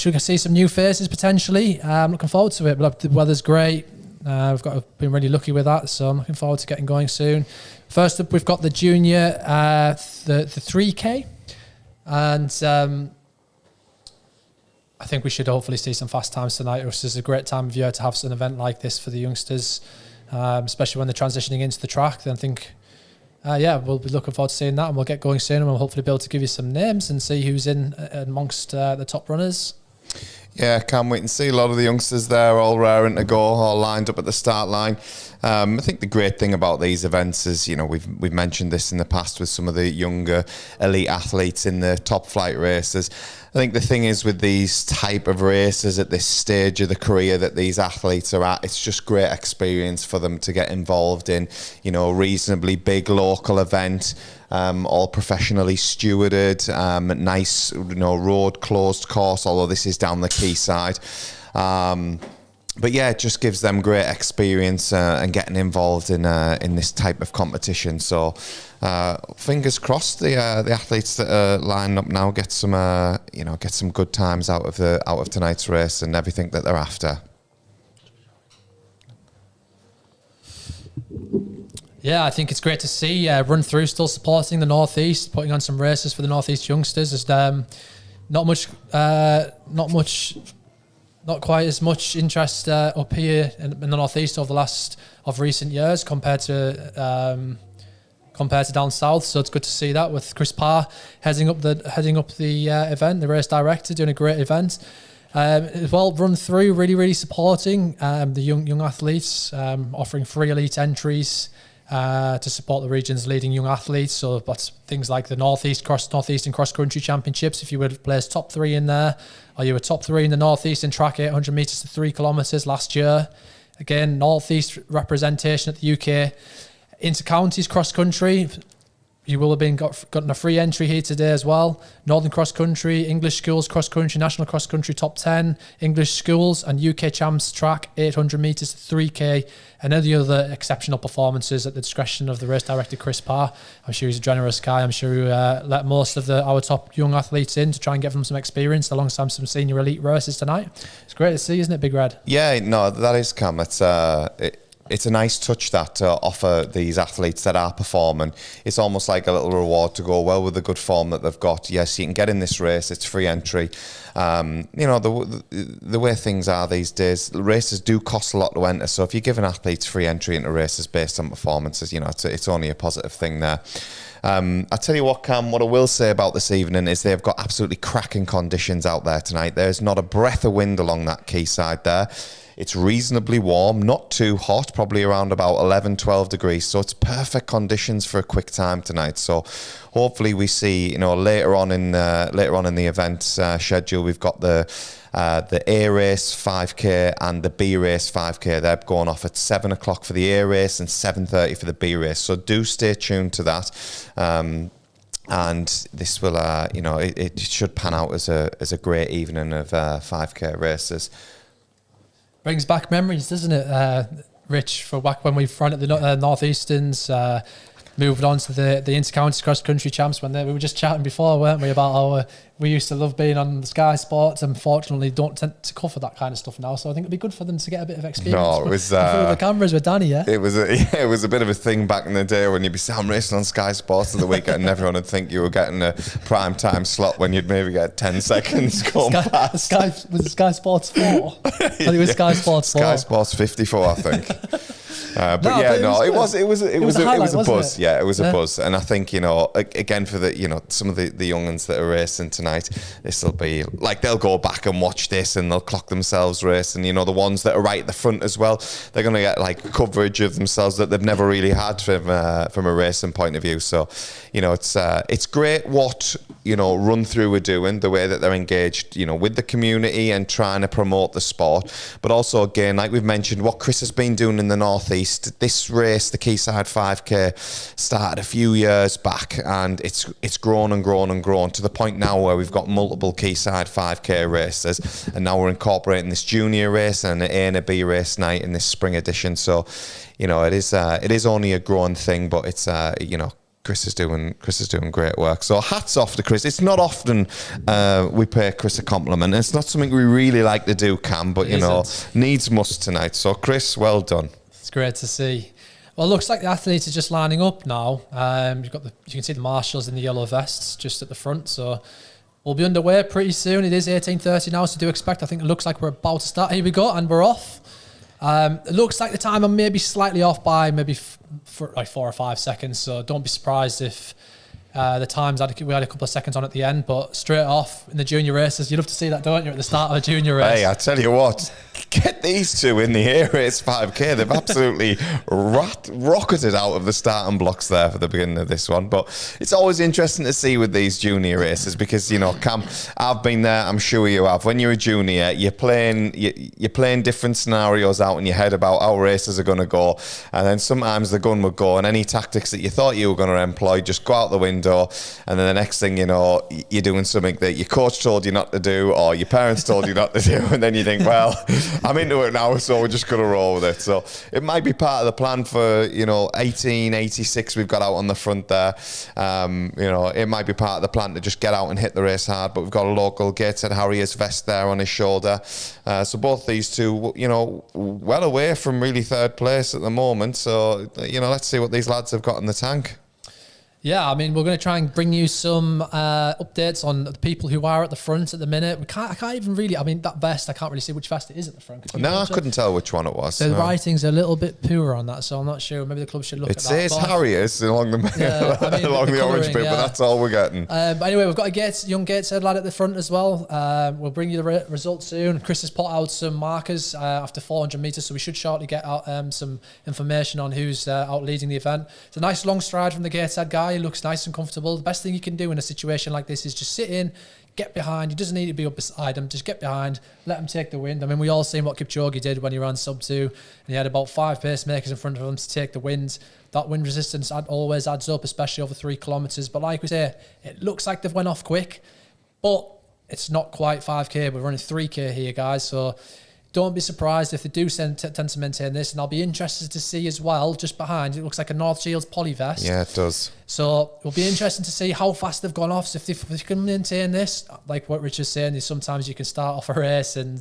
should see some new faces potentially. I'm looking forward to it. But the weather's great. Been really lucky with that, so I'm looking forward to getting going soon. First up, we've got the junior, the 3K, and I think we should hopefully see some fast times tonight. This is a great time of year to have an event like this for the youngsters, especially when they're transitioning into the track. Then I think, we'll be looking forward to seeing that, and we'll get going soon, and we'll hopefully be able to give you some names and see who's in amongst the top runners. Yeah, can't wait and see a lot of the youngsters there, all raring to go, all lined up at the start line. I think the great thing about these events is, we've mentioned this in the past with some of the younger elite athletes in the top flight races. I think the thing is with these type of races at this stage of the career that these athletes are at, it's just great experience for them to get involved in, a reasonably big local event, all professionally stewarded, nice, road closed course, although this is down the Quayside. But yeah, it just gives them great experience and getting involved in this type of competition. So fingers crossed, the athletes that are lining up now get some good times out of tonight's race and everything that they're after. Yeah, I think it's great to see RunThrough still supporting the Northeast, putting on some races for the Northeast youngsters. There's not quite as much interest up here in the Northeast of recent years compared to down south. So it's good to see that with Chris Parr heading up the event, the race director, doing a great event. As well, RunThrough really supporting the young athletes, offering free elite entries to support the region's leading young athletes. So that's things like the Northeastern Cross Country Championships. If you were placed top 3 in there, or you were top 3 in the Northeastern track 800 metres to 3 kilometres last year. Again, Northeast representation at the UK. Inter-counties cross country, you will have gotten a free entry here today as well. Northern Cross Country, English Schools Cross Country, National Cross Country Top 10, English Schools and UK Champs Track 800 metres to 3K, and any other exceptional performances at the discretion of the race director Chris Parr. I'm sure he's a generous guy. I'm sure he let most of our top young athletes in to try and give them some experience alongside some senior elite races tonight. It's great to see, isn't it, Big Red? Yeah, no, that is, Cam. It's a nice touch that to offer these athletes that are performing. It's almost like a little reward to go well with the good form that they've got. Yes, you can get in this race. It's free entry. The way things are these days, races do cost a lot to enter. So if you're giving athletes free entry into races based on performances, it's only a positive thing there. I tell you what, Cam, what I will say about this evening is they've got absolutely cracking conditions out there tonight. There's not a breath of wind along that quayside there. It's reasonably warm, not too hot, probably around about 11, 12 degrees. So it's perfect conditions for a quick time tonight. So hopefully we see, later on in the event schedule, we've got the A race 5K and the B race 5K. They're going off at 7 o'clock for the A race and 7:30 for the B race. So do stay tuned to that. And this will, it should pan out as a great evening of 5K races. Brings back memories, doesn't it, Rich, for back when we ran at the Northeasterns, moved on to the Inter-Counties Cross Country Champs when we were just chatting before, weren't we, about how we used to love being on the Sky Sports. Unfortunately, don't tend to cover that kind of stuff now, so I think it'd be good for them to get a bit of experience. No, it was in front of the cameras with Danny. Yeah, it was a bit of a thing back in the day when you'd be saying, I'm racing on Sky Sports of the weekend, and everyone would think you were getting a prime time slot when you'd maybe get 10 seconds going past. Was it Sky Sports 4? I think it was Sky Sports 4. Sky Sports 54, I think. It was a buzz. Yeah, it was a buzz, and I think again for the some of the young ones that are racing tonight, this will be like they'll go back and watch this and they'll clock themselves racing. The ones that are right at the front as well, they're going to get like coverage of themselves that they've never really had from a racing point of view. So it's great what RunThrough are doing, the way that they're engaged with the community and trying to promote the sport, but also again, like we've mentioned, what Chris has been doing in the Northeast. This race, the Quayside 5K, started a few years back, and it's grown and grown and grown to the point now where we've got multiple Quayside 5K races, and now we're incorporating this junior race and an A and a B race night in this spring edition. So, it is only a growing thing, but it's Chris is doing great work. So hats off to Chris. It's not often we pay Chris a compliment. It's not something we really like to do, Cam, but needs must tonight. So Chris, well done. It's great to see. Well, it looks like the athletes are just lining up now. You can see the marshals in the yellow vests just at the front. So we'll be underway pretty soon. It is 18:30 now, so do expect. I think it looks like we're about to start. Here we go, and we're off. It looks like the time I'm maybe slightly off by maybe for like 4 or 5 seconds. So don't be surprised if the times we had a couple of seconds on at the end. But straight off in the junior races, you love to see that, don't you, at the start of a junior race? Hey, I tell you what, get these two in the Air Race 5K. They've absolutely rocketed out of the starting blocks there for the beginning of this one. But it's always interesting to see with these junior races because, Cam, I've been there, I'm sure you have. When you're a junior, you're playing different scenarios out in your head about how races are going to go. And then sometimes the gun would go and any tactics that you thought you were going to employ just go out the window. And then the next thing you know, you're doing something that your coach told you not to do or your parents told you not to do. And then you think, well, I'm into it now, so we're just going to roll with it. So it might be part of the plan for, 1886 we've got out on the front there. It might be part of the plan to just get out and hit the race hard. But we've got a local Gateshead Harriers vest there on his shoulder. So both these two, well away from really third place at the moment. So, let's see what these lads have got in the tank. Yeah, I mean, we're going to try and bring you some updates on the people who are at the front at the minute. I can't even really, that vest, I can't really see which vest it is at the front. No, I couldn't tell which one it was. The writing's a little bit poor on that, so I'm not sure. Maybe the club should look at that. It says Harriers along the orange bit, but that's all we're getting. But anyway, we've got a young Gateshead lad at the front as well. We'll bring you the results soon. Chris has put out some markers after 400 metres, so we should shortly get out some information on who's out leading the event. It's a nice long stride from the Gateshead guy. He looks nice and comfortable. The best thing you can do in a situation like this is just sit in, get behind. He doesn't need to be up beside him. Just get behind, let him take the wind. I mean, we all seen what Kipchoge did when he ran sub 2 and he had about 5 pacemakers in front of him to take the wind. That wind resistance always adds up, especially over 3 kilometres. But like we say, it looks like they've went off quick, but it's not quite 5K. We're running 3K here, guys. So don't be surprised if they do tend to maintain this. And I'll be interested to see as well, just behind, it looks like a North Shields poly vest. Yeah, it does. So it'll be interesting to see how fast they've gone off. So if they can maintain this, like what Richard's saying, is sometimes you can start off a race and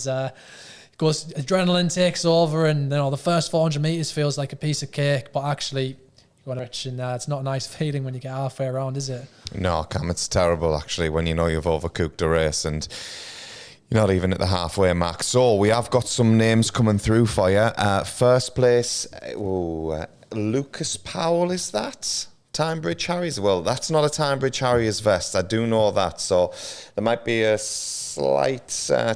adrenaline takes over and the first 400 metres feels like a piece of cake. But actually, Rich, and it's not a nice feeling when you get halfway around, is it? No, Cam, it's terrible actually when you know you've overcooked a race and you're not even at the halfway mark. So we have got some names coming through for you. First place, Lucas Powell, is that? Timebridge Harriers? Well, that's not a Timebridge Harriers vest. I do know that. So there might be a slight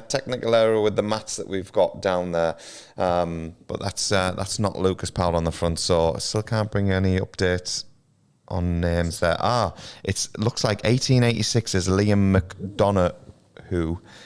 technical error with the mats that we've got down there. But that's not Lucas Powell on the front. So I still can't bring any updates on names there. It looks like 1886 is Liam McDonough.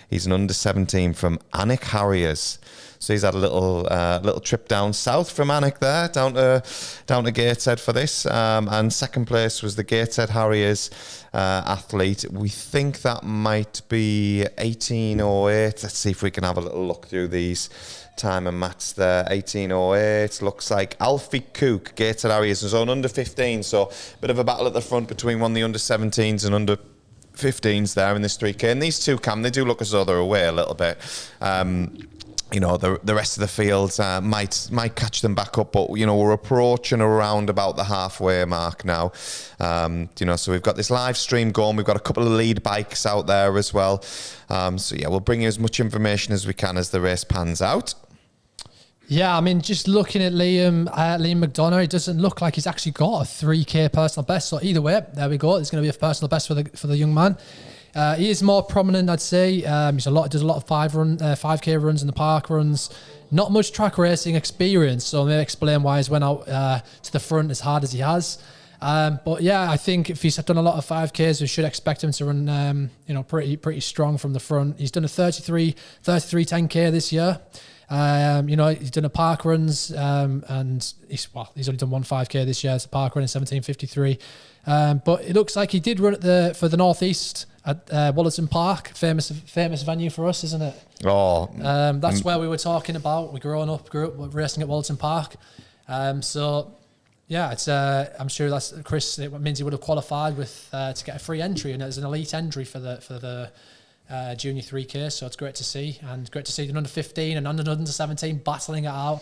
He's an under 17 from Alnwick Harriers. So he's had a little trip down south from Alnwick there, down to Gateshead for this. And second place was the Gateshead Harriers athlete. We think that might be 1808. Let's see if we can have a little look through these time and mats there. 1808 looks like Alfie Cook, Gateshead Harriers, is on under 15. So a bit of a battle at the front between one of the under 17s and under 15s there in this 3K. And these two, Cam, they do look as though they're away a little bit. The rest of the field might catch them back up, but we're approaching around about the halfway mark now. So we've got this live stream going. We've got a couple of lead bikes out there as well. We'll bring you as much information as we can as the race pans out. Yeah, I mean, just looking at Liam McDonough, it doesn't look like he's actually got a 3K personal best. So either way, there we go. It's going to be a personal best for the young man. He is more prominent, I'd say. He does a lot of 5K runs and the park runs. Not much track racing experience, so maybe explain why he's went out to the front as hard as he has. But yeah, I think if he's done a lot of 5Ks, we should expect him to run, pretty strong from the front. He's done a 33 10K this year. He's done a park runs, and he's only done one 5K this year. It's a park run in 17:53. But it looks like he did run for the Northeast at Wallsend Park, famous venue for us, isn't it? That's where we were talking about. We grew up racing at Wallsend Park. So Yeah, it's. I'm sure that's Chris. It means he would have qualified with to get a free entry, and it's an elite entry for the Junior 3K. So it's great to see, and great to see an under 15 and under 17 battling it out.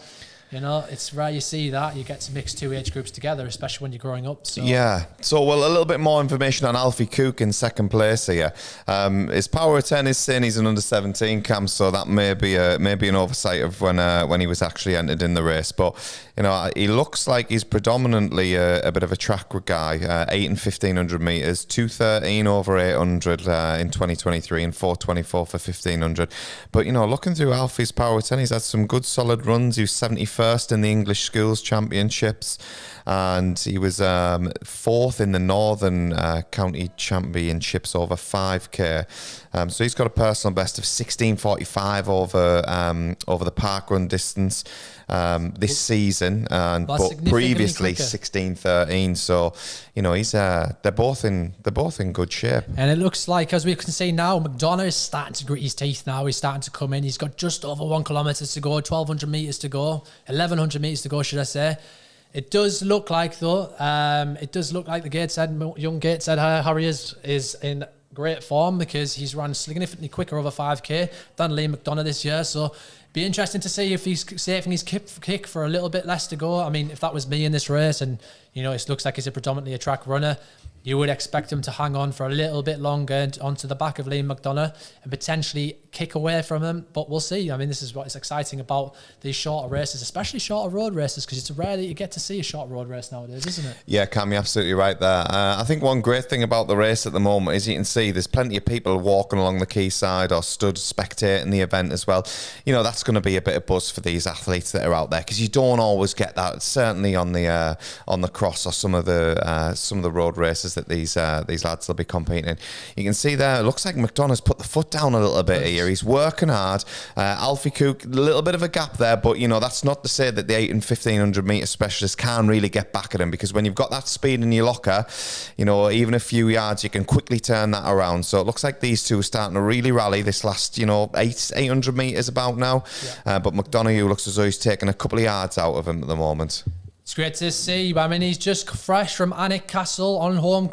You know, it's rare you see that. You get to mix two age groups together, especially when you're growing up. So. Yeah. So, well, a little bit more information on Alfie Cook in second place here. His power of 10 is saying he's an under 17 Cam, so that may be an oversight of when he was actually entered in the race. But you know, he looks like he's predominantly a bit of a track guy. 8 and 1500 meters, 213 over 800 in 2023, and 424 for 1500. But you know, looking through Alfie's power of 10, he's had some good solid runs. He was 71st in the English Schools Championships, and he was 4th in the Northern County Championships over 5k. So he's got a personal best of 16:45 over the park run distance this season, but previously 16:13. So you know, he's they're both in good shape. And it looks like, as we can see now, McDonough is starting to grit his teeth now. He's starting to come in. He's got just over 1 kilometre to go, 1,200 metres to go, 1,100 metres to go, should I say. It does look like, though, the young Gateshead Harriers is in great form, because he's run significantly quicker over 5k than Liam McDonough this year. So be interesting to see if he's saving his kick for a little bit less to go. I mean, if that was me in this race, and you know, it looks like he's predominantly a track runner, you would expect him to hang on for a little bit longer onto the back of Liam McDonough and potentially kick away from him. But we'll see. I mean, this is what is exciting about these shorter races, especially shorter road races, because it's rare that you get to see a short road race nowadays, isn't it? Yeah, Cam, you're absolutely right there. I think one great thing about the race at the moment is you can see there's plenty of people walking along the quayside or stood spectating the event as well. You know, that's going to be a bit of buzz for these athletes that are out there, because you don't always get that, certainly on the cross or some of the road races that these lads will be competing in. You can see there, it looks like McDonough's put the foot down a little bit here. He's working hard. Alfie Cook, a little bit of a gap there, but you know, that's not to say that the 8 and 1500 metre specialists can really get back at him, because when you've got that speed in your locker, you know, even a few yards, you can quickly turn that around. So it looks like these two are starting to really rally this last, you know, 800 metres about now. Yeah. But McDonough looks as though he's taking a couple of yards out of him at the moment. It's great to see. I mean, he's just fresh from Alnwick Castle on home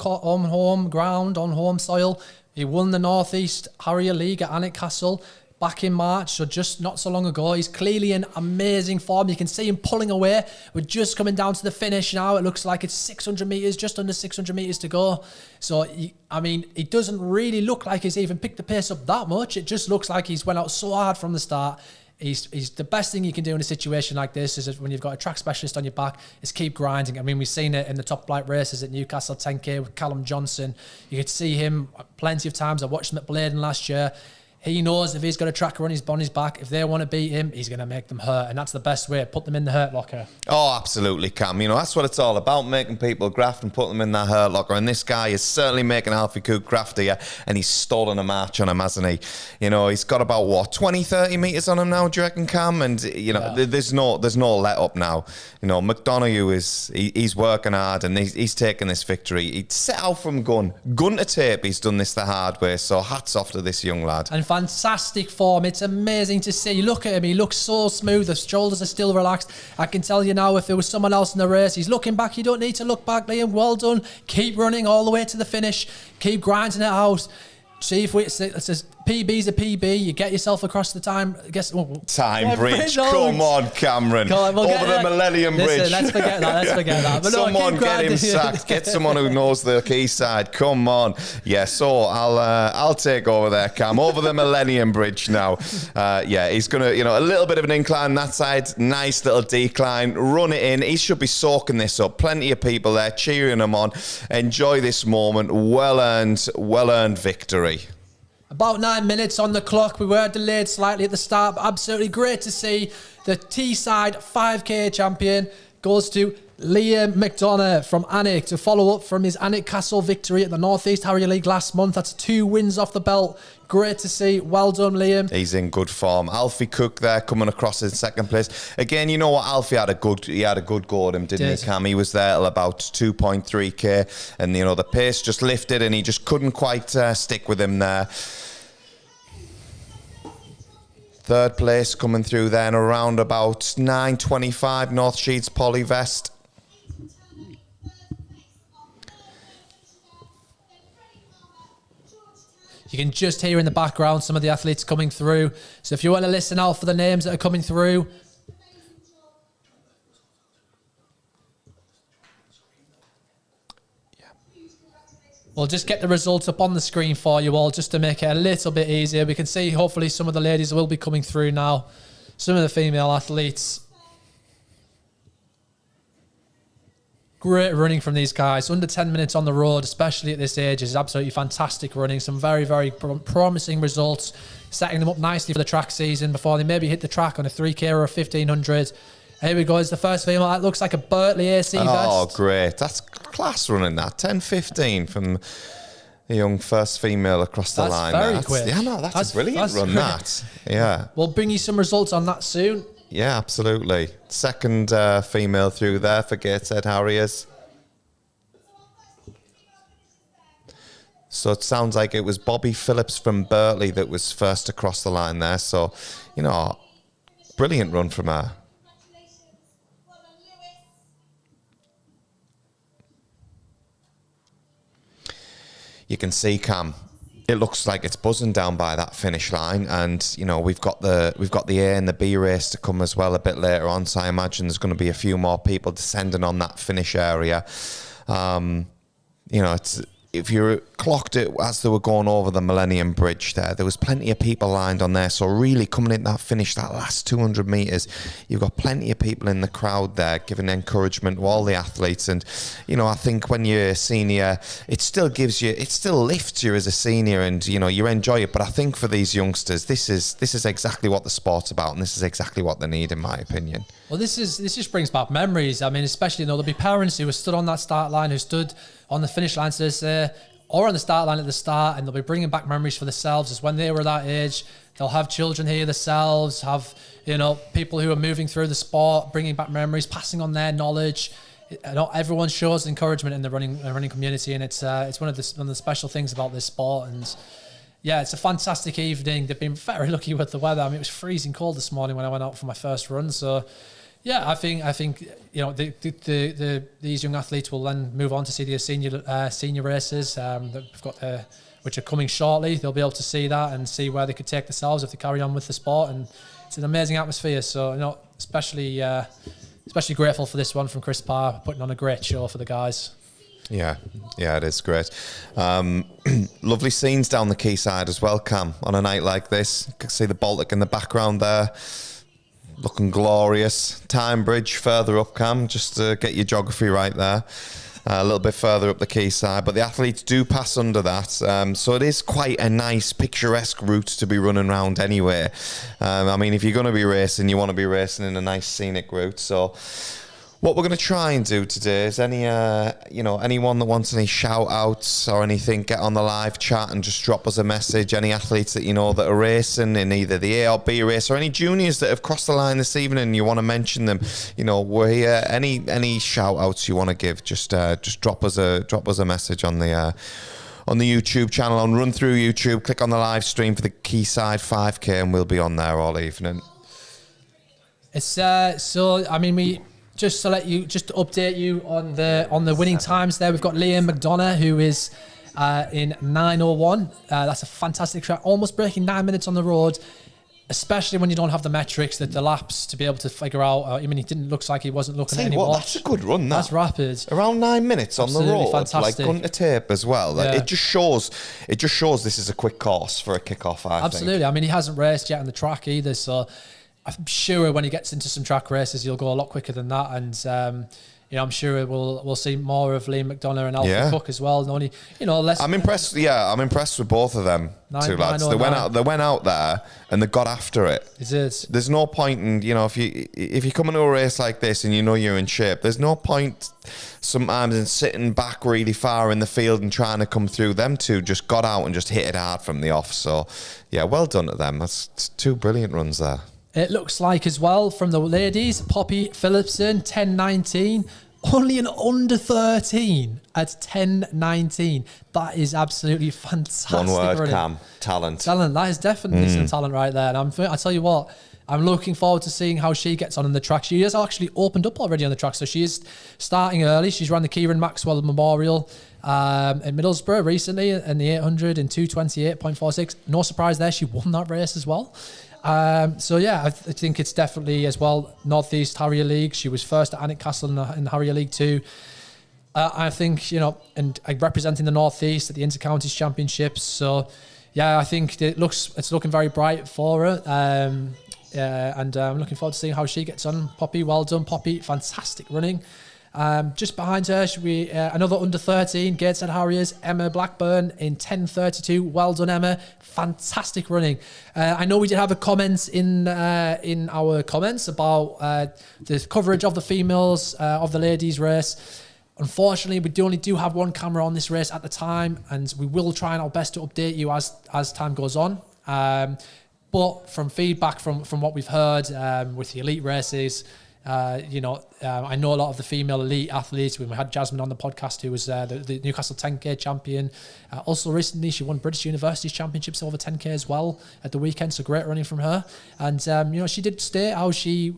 ground, on home soil. He won the North East Harrier League at Alnwick Castle back in March, so just not so long ago. He's clearly in amazing form. You can see him pulling away. We're just coming down to the finish now. It looks like it's 600 metres, just under 600 metres to go. So, I mean, it doesn't really look like he's even picked the pace up that much. It just looks like he's went out so hard from the start. He's the best thing you can do in a situation like this is when you've got a track specialist on your back is keep grinding. I mean, we've seen it in the top flight races at Newcastle 10k with Callum Johnson. You could see him plenty of times. I watched him at Bladen last year. He knows if he's got a tracker on his back, if they want to beat him, he's going to make them hurt. And that's the best way. Put them in the hurt locker. Oh, absolutely, Cam. You know, that's what it's all about, making people graft and put them in that hurt locker. And this guy is certainly making Alfie Cook graft here. And he's stolen a march on him, hasn't he? You know, he's got about, what, 20, 30 metres on him now, do you reckon, Cam? And, you know, there's no let up now. You know, McDonough he's working hard, and he's taking this victory. He set out from gun to tape. He's done this the hard way. So hats off to this young lad. And fantastic form. It's amazing to see. Look at him. He looks so smooth. The shoulders are still relaxed. I can tell you now, if there was someone else in the race, he's looking back. You don't need to look back, Liam. Well done. Keep running all the way to the finish. Keep grinding it out. See if it says PB's a PB. You get yourself across the time. Time bridge. Come on, Cameron. Over the Millennium Bridge. Listen, let's forget that. But someone get him sacked. Get someone who knows the quayside. Come on. Yeah. So I'll take over there, Cam. Over the Millennium Bridge now. He's gonna, you know, a little bit of an incline on that side. Nice little decline. Run it in. He should be soaking this up. Plenty of people there cheering him on. Enjoy this moment. Well earned victory. About 9 minutes on the clock. We were delayed slightly at the start, but absolutely great to see the T-side 5k champion goes to Liam McDonough from Alnwick to follow up from his Alnwick Castle victory at the North East Harrier League last month. That's 2 wins off the belt. Great to see. Well done, Liam. He's in good form. Alfie Cook there coming across in second place. Again, you know what? Alfie had a good go at him, didn't he, Cam? He was there till about 2.3k, and you know, the pace just lifted and he just couldn't quite stick with him there. Third place coming through then around about 9.25, North Sheets Polyvest. You can just hear in the background some of the athletes coming through. So if you want to listen out for the names that are coming through. We'll just get the results up on the screen for you all just to make it a little bit easier. We can see hopefully some of the ladies will be coming through now. Some of the female athletes. Great running from these guys. Under 10 minutes on the road, especially at this age, is absolutely fantastic running. Some very, very promising results. Setting them up nicely for the track season before they maybe hit the track on a 3K or a 1500. Here we go. It's the first female. That looks like a Bertley AC vest. Oh, great. That's class running that. 10:15 from the young first female across the line. That's very quick. Yeah, no, that's a brilliant run, that. Yeah. We'll bring you some results on that soon. Yeah, absolutely. Second female through there for Gateshead Harriers. So it sounds like it was Bobby Phillips from Bertley that was first across the line there. So, you know, brilliant run from her. You can see, Cam, it looks like it's buzzing down by that finish line, and you know we've got the A and the B race to come as well a bit later on. So I imagine there's going to be a few more people descending on that finish area. You know, if you clocked it as they were going over the Millennium Bridge there was plenty of people lined on there. So really coming in that finish, that last 200 metres, you've got plenty of people in the crowd there giving encouragement to all the athletes. And, you know, I think when you're a senior, it still lifts you as a senior, and, you know, you enjoy it. But I think for these youngsters, this is exactly what the sport's about, and this is exactly what they need, in my opinion. Well, this just brings back memories. I mean, especially, you know, there'll be parents who were stood on that start line, who stood on the finish line or on the start line at the start, and they'll be bringing back memories for themselves as when they were that age. They'll have children here themselves, have, you know, people who are moving through the sport, bringing back memories, passing on their knowledge. You know, everyone shows encouragement in the running community, and it's one of the special things about this sport. And yeah, it's a fantastic evening. They've been very lucky with the weather. I mean, it was freezing cold this morning when I went out for my first run. So yeah, I think you know these young athletes will then move on to see the senior races that we've got which are coming shortly. They'll be able to see that and see where they could take themselves if they carry on with the sport. And it's an amazing atmosphere. So, you know, especially grateful for this one from Chris Parr, putting on a great show for the guys. Yeah, it is great. Lovely scenes down the quayside as well, Cam, on a night like this. You can see the Baltic in the background there, looking glorious. Time Bridge further up, Cam, just to get your geography right there. A little bit further up the quayside, but the athletes do pass under that. So it is quite a nice, picturesque route to be running around anyway. I mean, if you're going to be racing, you want to be racing in a nice scenic route. So what we're going to try and do today is anyone that wants any shout outs or anything, get on the live chat and just drop us a message. Any athletes that you know that are racing in either the A or B race, or any juniors that have crossed the line this evening and you want to mention them, you know, we're here. Any shout outs you want to give, just drop us a message on the YouTube channel, on RunThrough YouTube. Click on the live stream for the Quayside 5K and we'll be on there all evening. It's so I mean just to update you on the winning times there, we've got Liam McDonough, who is in 9:01. That's a fantastic track, almost breaking 9 minutes on the road, especially when you don't have the metrics, the laps to be able to figure out. I mean, looks like he wasn't looking at any watch. That's a good run, that. That's rapid. Around 9 minutes on the road, fantastic. Like gun to tape as well. Like, yeah. It just shows this is a quick course for a kickoff, I Absolutely. think. I mean, he hasn't raced yet on the track either, so I'm sure when he gets into some track races, he'll go a lot quicker than that. And you know, I'm sure we'll see more of Liam McDonough and Alfie Cook as well. Only, you know, less. I'm impressed. Yeah, I'm impressed with both of them two lads. They went out there and they got after it. It is. There's no point in, you know, if you come into a race like this and you know you're in shape, there's no point sometimes in sitting back really far in the field and trying to come through. Them two just got out and just hit it hard from the off. So yeah, well done to them. That's two brilliant runs there. It looks like as well from the ladies, Poppy Phillipson, 10:19. Only an under 13 at 10.19. That is absolutely fantastic. One word, running. Cam. Talent. That is definitely some talent right there. And I tell you what, I'm looking forward to seeing how she gets on in the track. She has actually opened up already on the track, so she is starting early. She's run the Kieran Maxwell Memorial in Middlesbrough recently in the 800 in 2:28.46. No surprise there, she won that race as well. So yeah, I think it's definitely as well North East Harrier League. She was first at Alnwick Castle in the Harrier League 2. I think, and representing the North East at the Inter-Counties Championships. So yeah, I think it's looking very bright for her. And I'm looking forward to seeing how she gets on. Poppy, well done, Poppy. Fantastic running. Just behind her, should we another under 13, Gateshead Harriers, Emma Blackburn in 10:32. Well done, Emma. Fantastic running. I know we did have a comment in our comments about the coverage of the females of the ladies race. Unfortunately, we only do have one camera on this race at the time, and we will try our best to update you as time goes on. But from feedback from what we've heard with the elite races, I know a lot of the female elite athletes. We had Jasmine on the podcast, who was the Newcastle 10K champion. Also recently, she won British Universities Championships over 10K as well at the weekend. So great running from her. And, she did state how she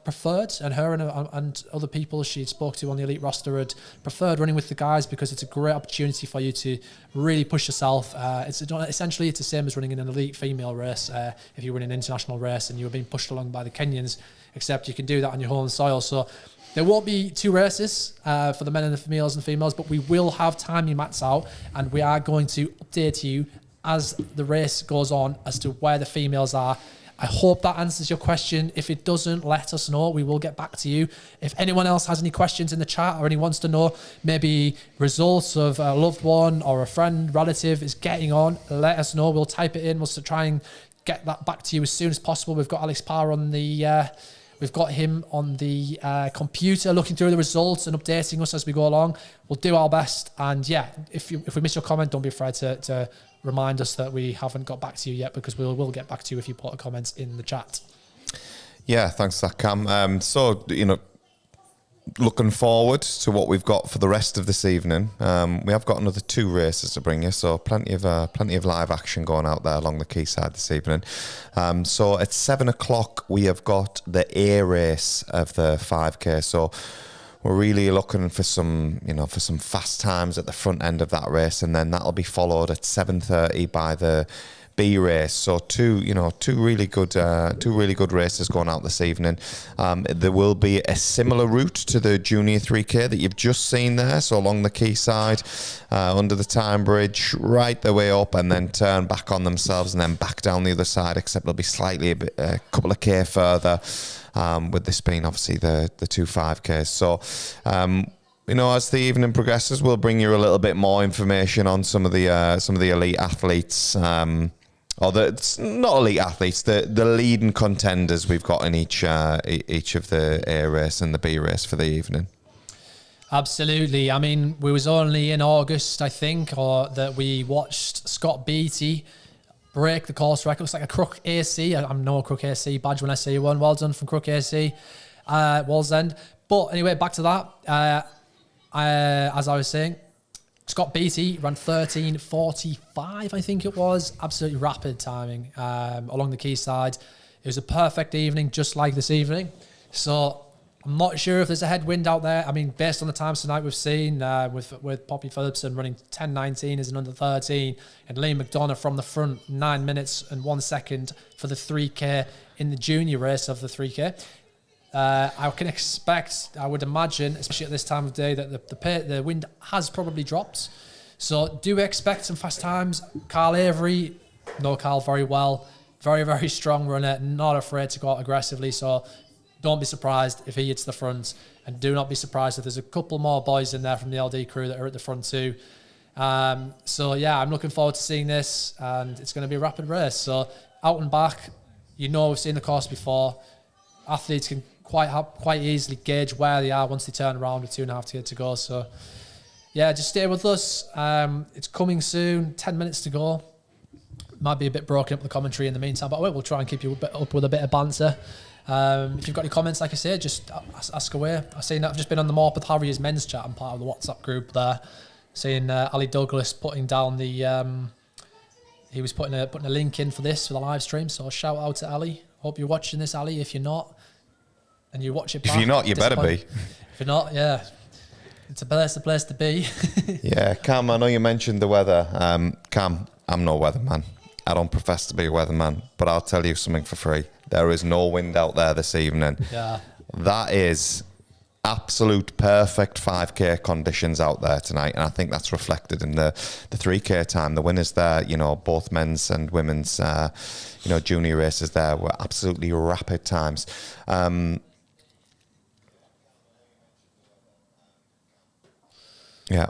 preferred, and her and other people she spoke to on the elite roster had preferred running with the guys because it's a great opportunity for you to really push yourself. Essentially, it's the same as running in an elite female race. If you run an international race and you were being pushed along by the Kenyans, except you can do that on your home soil. So there won't be two races for the men and the males and females, but we will have timing mats out, and we are going to update you as the race goes on as to where the females are. I hope that answers your question. If it doesn't, let us know. We will get back to you. If anyone else has any questions in the chat, or anyone wants to know maybe results of a loved one or a friend, relative is getting on, let us know. We'll type it in. We'll try and get that back to you as soon as possible. We've got Alex Parr on the... We've got him on the computer looking through the results and updating us as we go along. We'll do our best. And yeah, if we miss your comment, don't be afraid to remind us that we haven't got back to you yet, because we'll get back to you if you put a comment in the chat. Yeah, thanks for that, Cam. Looking forward to what we've got for the rest of this evening. We have got another 2 races to bring you, so plenty of live action going out there along the quayside this evening. So at 7 o'clock we have got the A race of the 5K. So we're really looking for some fast times at the front end of that race, and then that'll be followed at 7:30 by the B race. So two really good races going out this evening. There will be a similar route to the Junior 3K that you've just seen there. So along the quayside, under the Tyne Bridge, right the way up, and then turn back on themselves and then back down the other side. Except they'll be slightly a couple of K further. With this being obviously the 2 5Ks. So. As the evening progresses, we'll bring you a little bit more information on some of the elite athletes, or not elite athletes, the leading contenders we've got in each of the A race and the B race for the evening. Absolutely. I mean, we was only in August, I think, or that we watched Scott Beattie break the course record. Looks like a Crook AC. I'm no Crook AC badge when I see one. Well done from Crook AC, Wallsend. But anyway, back to that. As I was saying, Scott Beattie ran 13:45, I think it was. Absolutely rapid timing along the quayside. It was a perfect evening, just like this evening. So I'm not sure if there's a headwind out there. I mean, based on the times tonight we've seen with Poppy Phillipson running 10:19 as an under 13, and Liam McDonough from the front 9 minutes and 1 second for the 3K in the junior race of the 3K. I would imagine, especially at this time of day, that the wind has probably dropped. So do expect some fast times. Carl Avery, know Carl very well. Very, very strong runner, not afraid to go out aggressively. So don't be surprised if he hits the front. And do not be surprised if there's a couple more boys in there from the LD crew that are at the front too. So yeah, I'm looking forward to seeing this. And it's going to be a rapid race. So out and back, we've seen the course before. Athletes can quite easily gauge where they are once they turn around with 2.5 to go. So yeah, just stay with us. It's coming soon. 10 minutes to go. Might be a bit broken up the commentary in the meantime, but we'll try and keep you up with a bit of banter. If you've got any comments, like I say, just ask away. I've seen that. I've just been on the Morpeth Harriers men's chat. I'm part of the WhatsApp group there. Seeing Ali Douglas putting down the... he was putting a link in for this for the live stream. So shout out to Ali. Hope you're watching this, Ali. If you're not, and you watch it back... If you're not, you better be. If you're not, yeah. It's the place to be. Yeah, Cam, I know you mentioned the weather. Cam, I'm no weatherman. I don't profess to be a weatherman, but I'll tell you something for free. There is no wind out there this evening. Yeah. That is absolute perfect 5K conditions out there tonight, and I think that's reflected in the 3K time. The winners there, you know, both men's and women's, junior races there were absolutely rapid times. Yeah.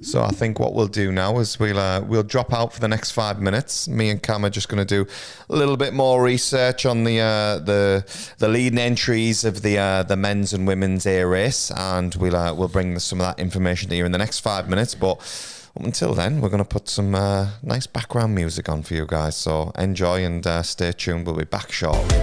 So I think what we'll do now is we'll drop out for the next 5 minutes. Me and Cam are just going to do a little bit more research on the leading entries of the men's and women's A race, and we'll bring some of that information to you in the next 5 minutes. But until then, we're going to put some nice background music on for you guys. So enjoy and stay tuned. We'll be back shortly.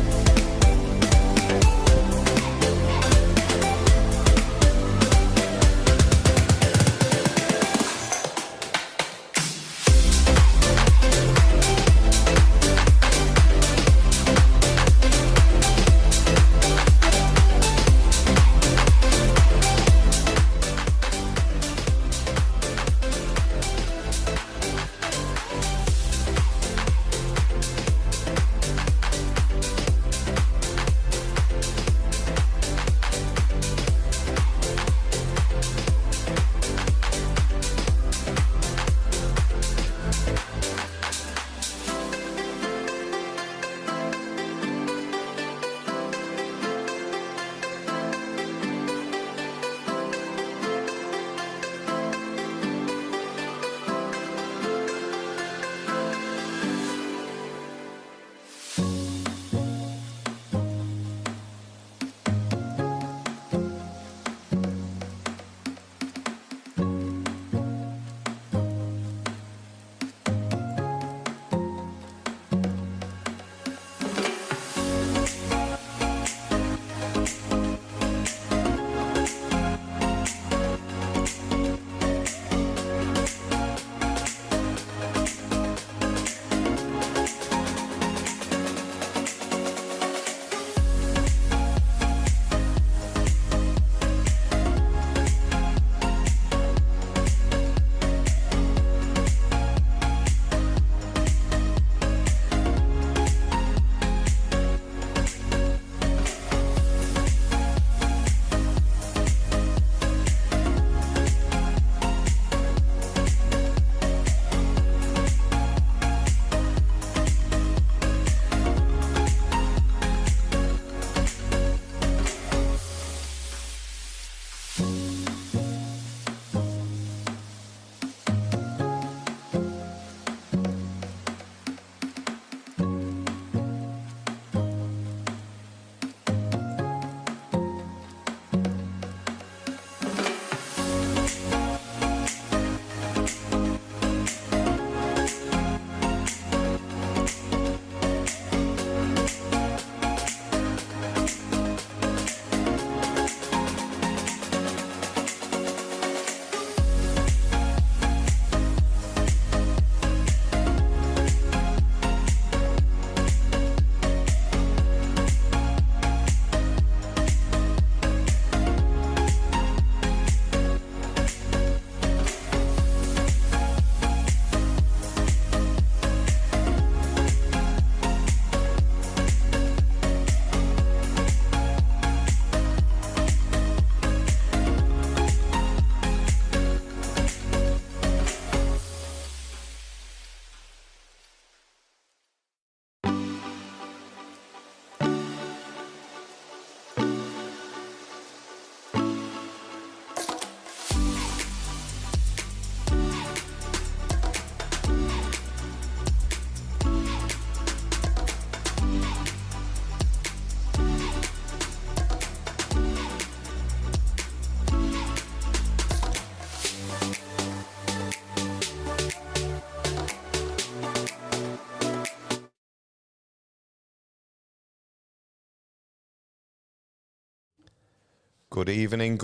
Good evening,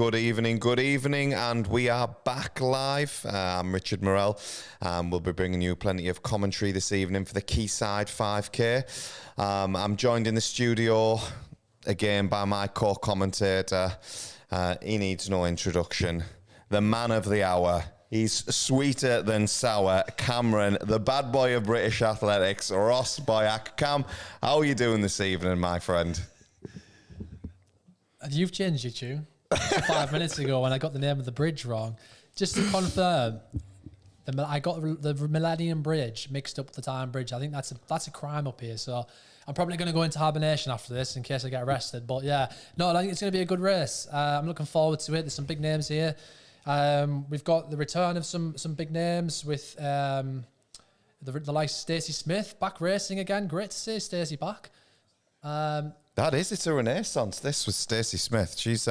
and we are back live. I'm Richard Morell, and we'll be bringing you plenty of commentary this evening for the Quayside 5K. I'm joined in the studio again by my co-commentator. He needs no introduction. The man of the hour. He's sweeter than sour. Cameron, the bad boy of British athletics, Ross Boyack. Cam, how are you doing this evening, my friend? You've changed your tune 5 minutes ago when I got the name of the bridge wrong. Just to confirm, I got the Millennium Bridge mixed up with the Time Bridge. I think that's a crime up here. So I'm probably going to go into hibernation after this in case I get arrested. But yeah, no, I think it's going to be a good race. I'm looking forward to it. There's some big names here. We've got the return of some big names with the likes of Stacey Smith back racing again. Great to see Stacey back. It's a renaissance. This was Stacey Smith. She's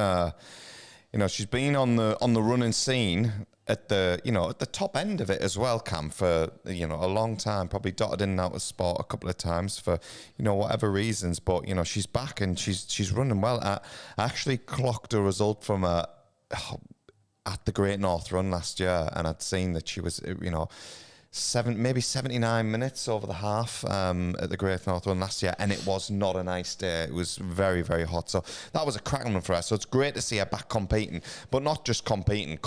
she's been on the running scene at the top end of it as well, Cam, for a long time. Probably dotted in and out of sport a couple of times for whatever reasons, but she's back and she's running well. I actually clocked a result from at the Great North Run last year, and I'd seen that she was maybe 79 minutes over the half at the Great North Run last year, and it was not a nice day. It was very, very hot. So that was a cracking one for her. So it's great to see her back competing, but not just competing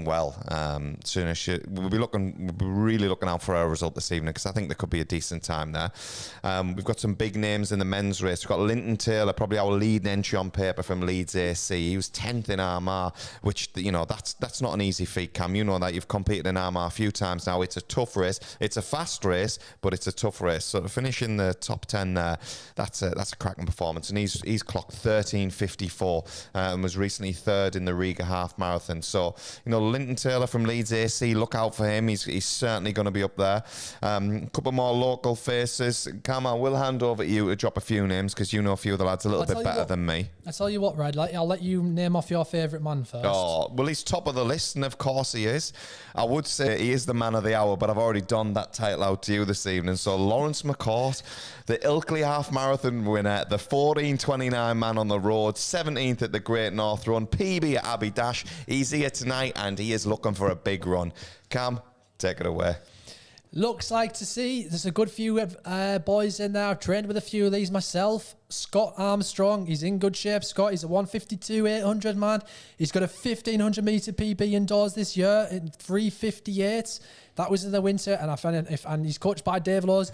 well. We'll be really looking out for her result this evening, because I think there could be a decent time there. We've got some big names in the men's race. We've got Linton Taylor, probably our leading entry on paper from Leeds AC. He was 10th in Armagh, which that's not an easy feat, Cam. You know that. You've competed in Armagh a few times now. It's a tough race. It's a fast race, but it's a tough race. So to finish in the top 10 there, that's a cracking performance. And he's clocked 13:54 and was recently third in the Riga half marathon. So Linton Taylor from Leeds AC, look out for him. He's certainly going to be up there. A couple more local faces. Cam, I will hand over to you to drop a few names, because you know a few of the lads a little bit better than me. I tell you what, Red, I'll let you name off your favourite man first. Oh, well, he's top of the list, and of course he is. I would say he is the man of the hour, but I've already donned that title out to you this evening. So Lawrence McCourt, the Ilkley half marathon winner, the 14:29 man on the road, 17th at the Great North Run, PB at Abbey Dash. He's here tonight, and he is looking for a big run. Cam, take it away. Looks like to see there's a good few boys in there. I've trained with a few of these myself. Scott Armstrong, he's in good shape. Scott, he's a 152-800 man. He's got a 1500 metre PB indoors this year in 3:58. That was in the winter, and he's coached by David Lowes.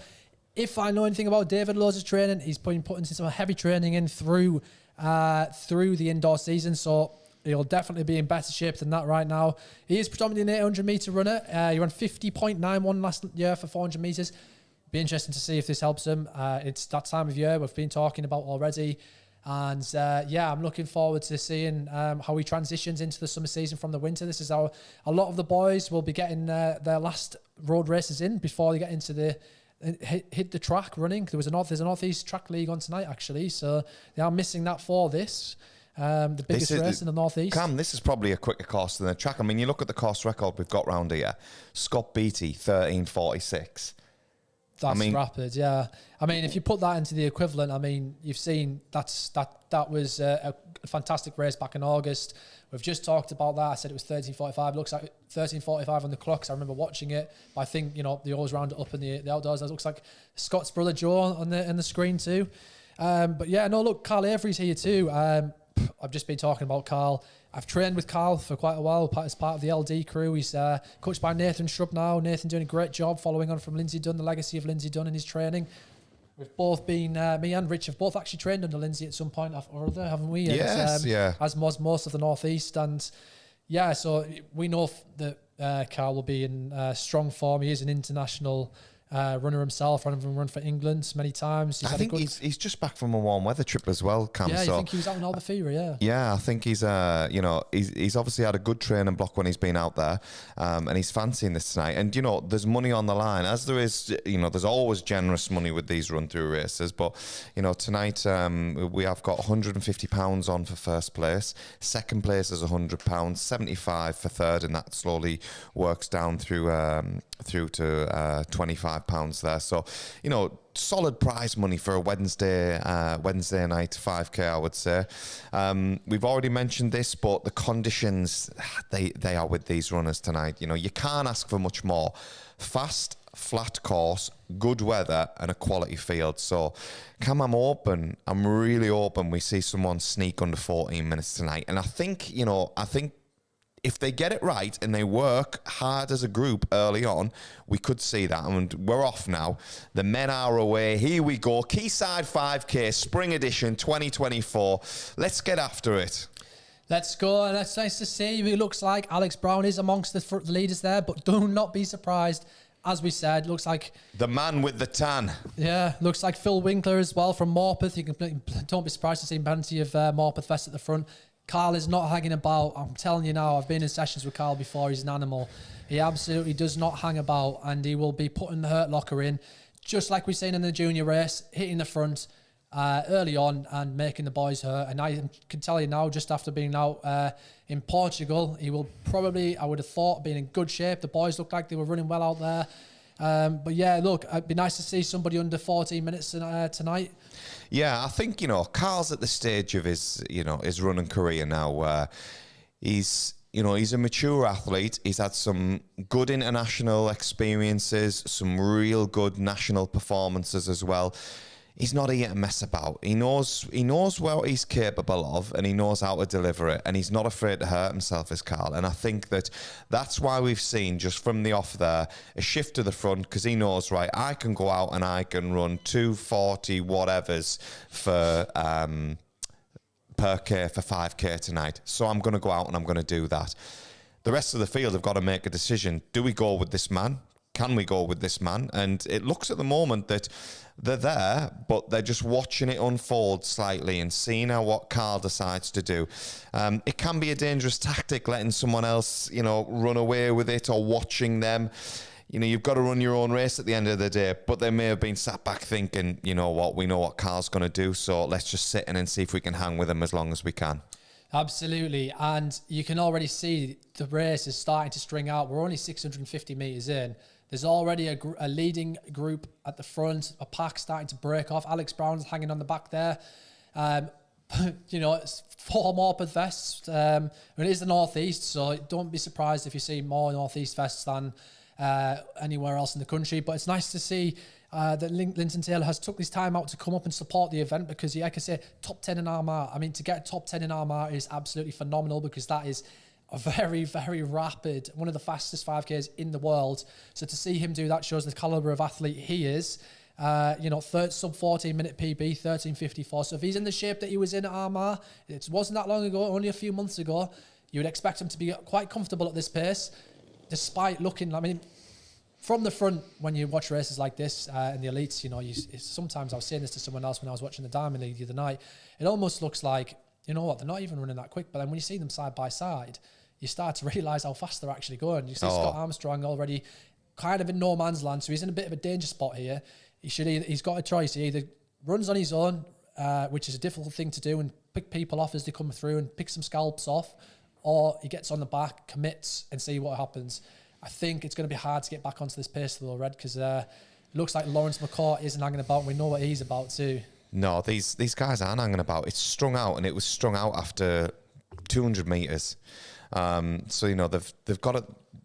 If I know anything about David Lowes' training, he's putting some heavy training in through the indoor season. So he'll definitely be in better shape than that right now. He is predominantly an 800 metre runner. He ran 50.91 last year for 400 metres. Be interesting to see if this helps him. It's that time of year we've been talking about already. And I'm looking forward to seeing how he transitions into the summer season from the winter. This is how a lot of the boys will be getting their last road races in before they get into the hit the track running. There's a Northeast Track League on tonight, actually. So they are missing that for this. The biggest race in the Northeast. Cam, this is probably a quicker course than the track. I mean, you look at the course record we've got round here. Scott Beattie, 13:46. That's rapid, yeah. I mean, if you put that into the equivalent, I mean, you've seen that was a fantastic race back in August. We've just talked about that. I said it was 13:45. It looks like 13:45 on the clock, because I remember watching it. But I think, they always round it up in the outdoors. It looks like Scott's brother Joe on the screen too. But yeah, no, look, Carl Avery's here too. I've just been talking about Carl. I've trained with Carl for quite a while as part of the LD crew. He's coached by Nathan Shrub now. Nathan doing a great job following on from Lindsay Dunn, the legacy of Lindsay Dunn in his training. We've both been, me and Rich have both actually trained under Lindsay at some point or other, haven't we? Yes, yeah. As was most of the Northeast. And yeah, so we know that Carl will be in strong form. He is an international runner himself, run for England many times. I think he's just back from a warm weather trip as well, Cam. Yeah, I think he was out in Albufeira, yeah. Yeah, I think he's obviously had a good training block when he's been out there, and he's fancying this tonight. And, there's money on the line, as there is, there's always generous money with these run-through races. But, tonight we have got £150 on for first place. Second place is £100, 75 for third, and that slowly works down through to 25 £25 there. So, solid prize money for a Wednesday night 5K, I would say. We've already mentioned this, but the conditions, they are with these runners tonight. You can't ask for much more. Fast, flat course, good weather, and a quality field. So, Cam, I'm really hoping we see someone sneak under 14 minutes tonight. And I think if they get it right and they work hard as a group early on, we could see that. And we're off now. The men are away. Here we go. Quayside 5K, Spring Edition 2024. Let's get after it. Let's go, and it's nice to see. It looks like Alex Brown is amongst the leaders there, but do not be surprised. As we said, looks like the man with the tan. Yeah, looks like Phil Winkler as well from Morpeth. Don't be surprised to see plenty of Morpeth vests at the front. Carl is not hanging about. I'm telling you now, I've been in sessions with Carl before. He's an animal. He absolutely does not hang about, and he will be putting the hurt locker in, just like we've seen in the junior race, hitting the front early on and making the boys hurt. And I can tell you now, just after being out in Portugal, he will probably, I would have thought, be in good shape. The boys looked like they were running well out there. But yeah, look, it'd be nice to see somebody under 14 minutes tonight. Yeah, I think, Carl's at the stage of his running career now where he's a mature athlete. He's had some good international experiences, some real good national performances as well. He's not here to mess about. He knows what he's capable of, and he knows how to deliver it, and he's not afraid to hurt himself as Carl. And I think that's why we've seen, just from the off there, a shift to the front, because he knows, right, I can go out and I can run 240 whatevers for per K for 5K tonight. So I'm going to go out and I'm going to do that. The rest of the field have got to make a decision. Do we go with this man? Can we go with this man? And it looks at the moment that they're there, but they're just watching it unfold slightly and seeing what Carl decides to do. It can be a dangerous tactic, letting someone else, run away with it, or watching them. You've got to run your own race at the end of the day, but they may have been sat back thinking, we know what Carl's going to do, so let's just sit in and see if we can hang with him as long as we can. Absolutely, and you can already see the race is starting to string out. We're only 650 metres in. There's already a leading group at the front, a pack starting to break off. Alex Brown's hanging on the back there. It's 4 Morpeth vests. It is the Northeast, so don't be surprised if you see more Northeast vests than anywhere else in the country. But it's nice to see that Linton Taylor has took this time out to come up and support the event, because, like I say, top 10 in Armagh. I mean, to get top 10 in Armagh is absolutely phenomenal, because that is a very, very rapid, one of the fastest 5Ks in the world. So to see him do that shows the calibre of athlete he is. Sub 14 minute PB, 13:54. So if he's in the shape that he was in at Armagh, it wasn't that long ago, only a few months ago, you would expect him to be quite comfortable at this pace, despite looking, from the front, when you watch races like this in the elites, sometimes I was saying this to someone else when I was watching the Diamond League the other night, it almost looks like, they're not even running that quick. But then when you see them side by side, you start to realise how fast they're actually going. You see Scott Armstrong already kind of in no man's land, so he's in a bit of a danger spot here. He's got a choice. He either runs on his own, which is a difficult thing to do, and pick people off as they come through and pick some scalps off, or he gets on the back, commits, and see what happens. I think it's going to be hard to get back onto this pace, though, Red, because it looks like Lawrence McCourt isn't hanging about, and we know what he's about too. No, these guys aren't hanging about. It's strung out, and it was strung out after 200 metres. So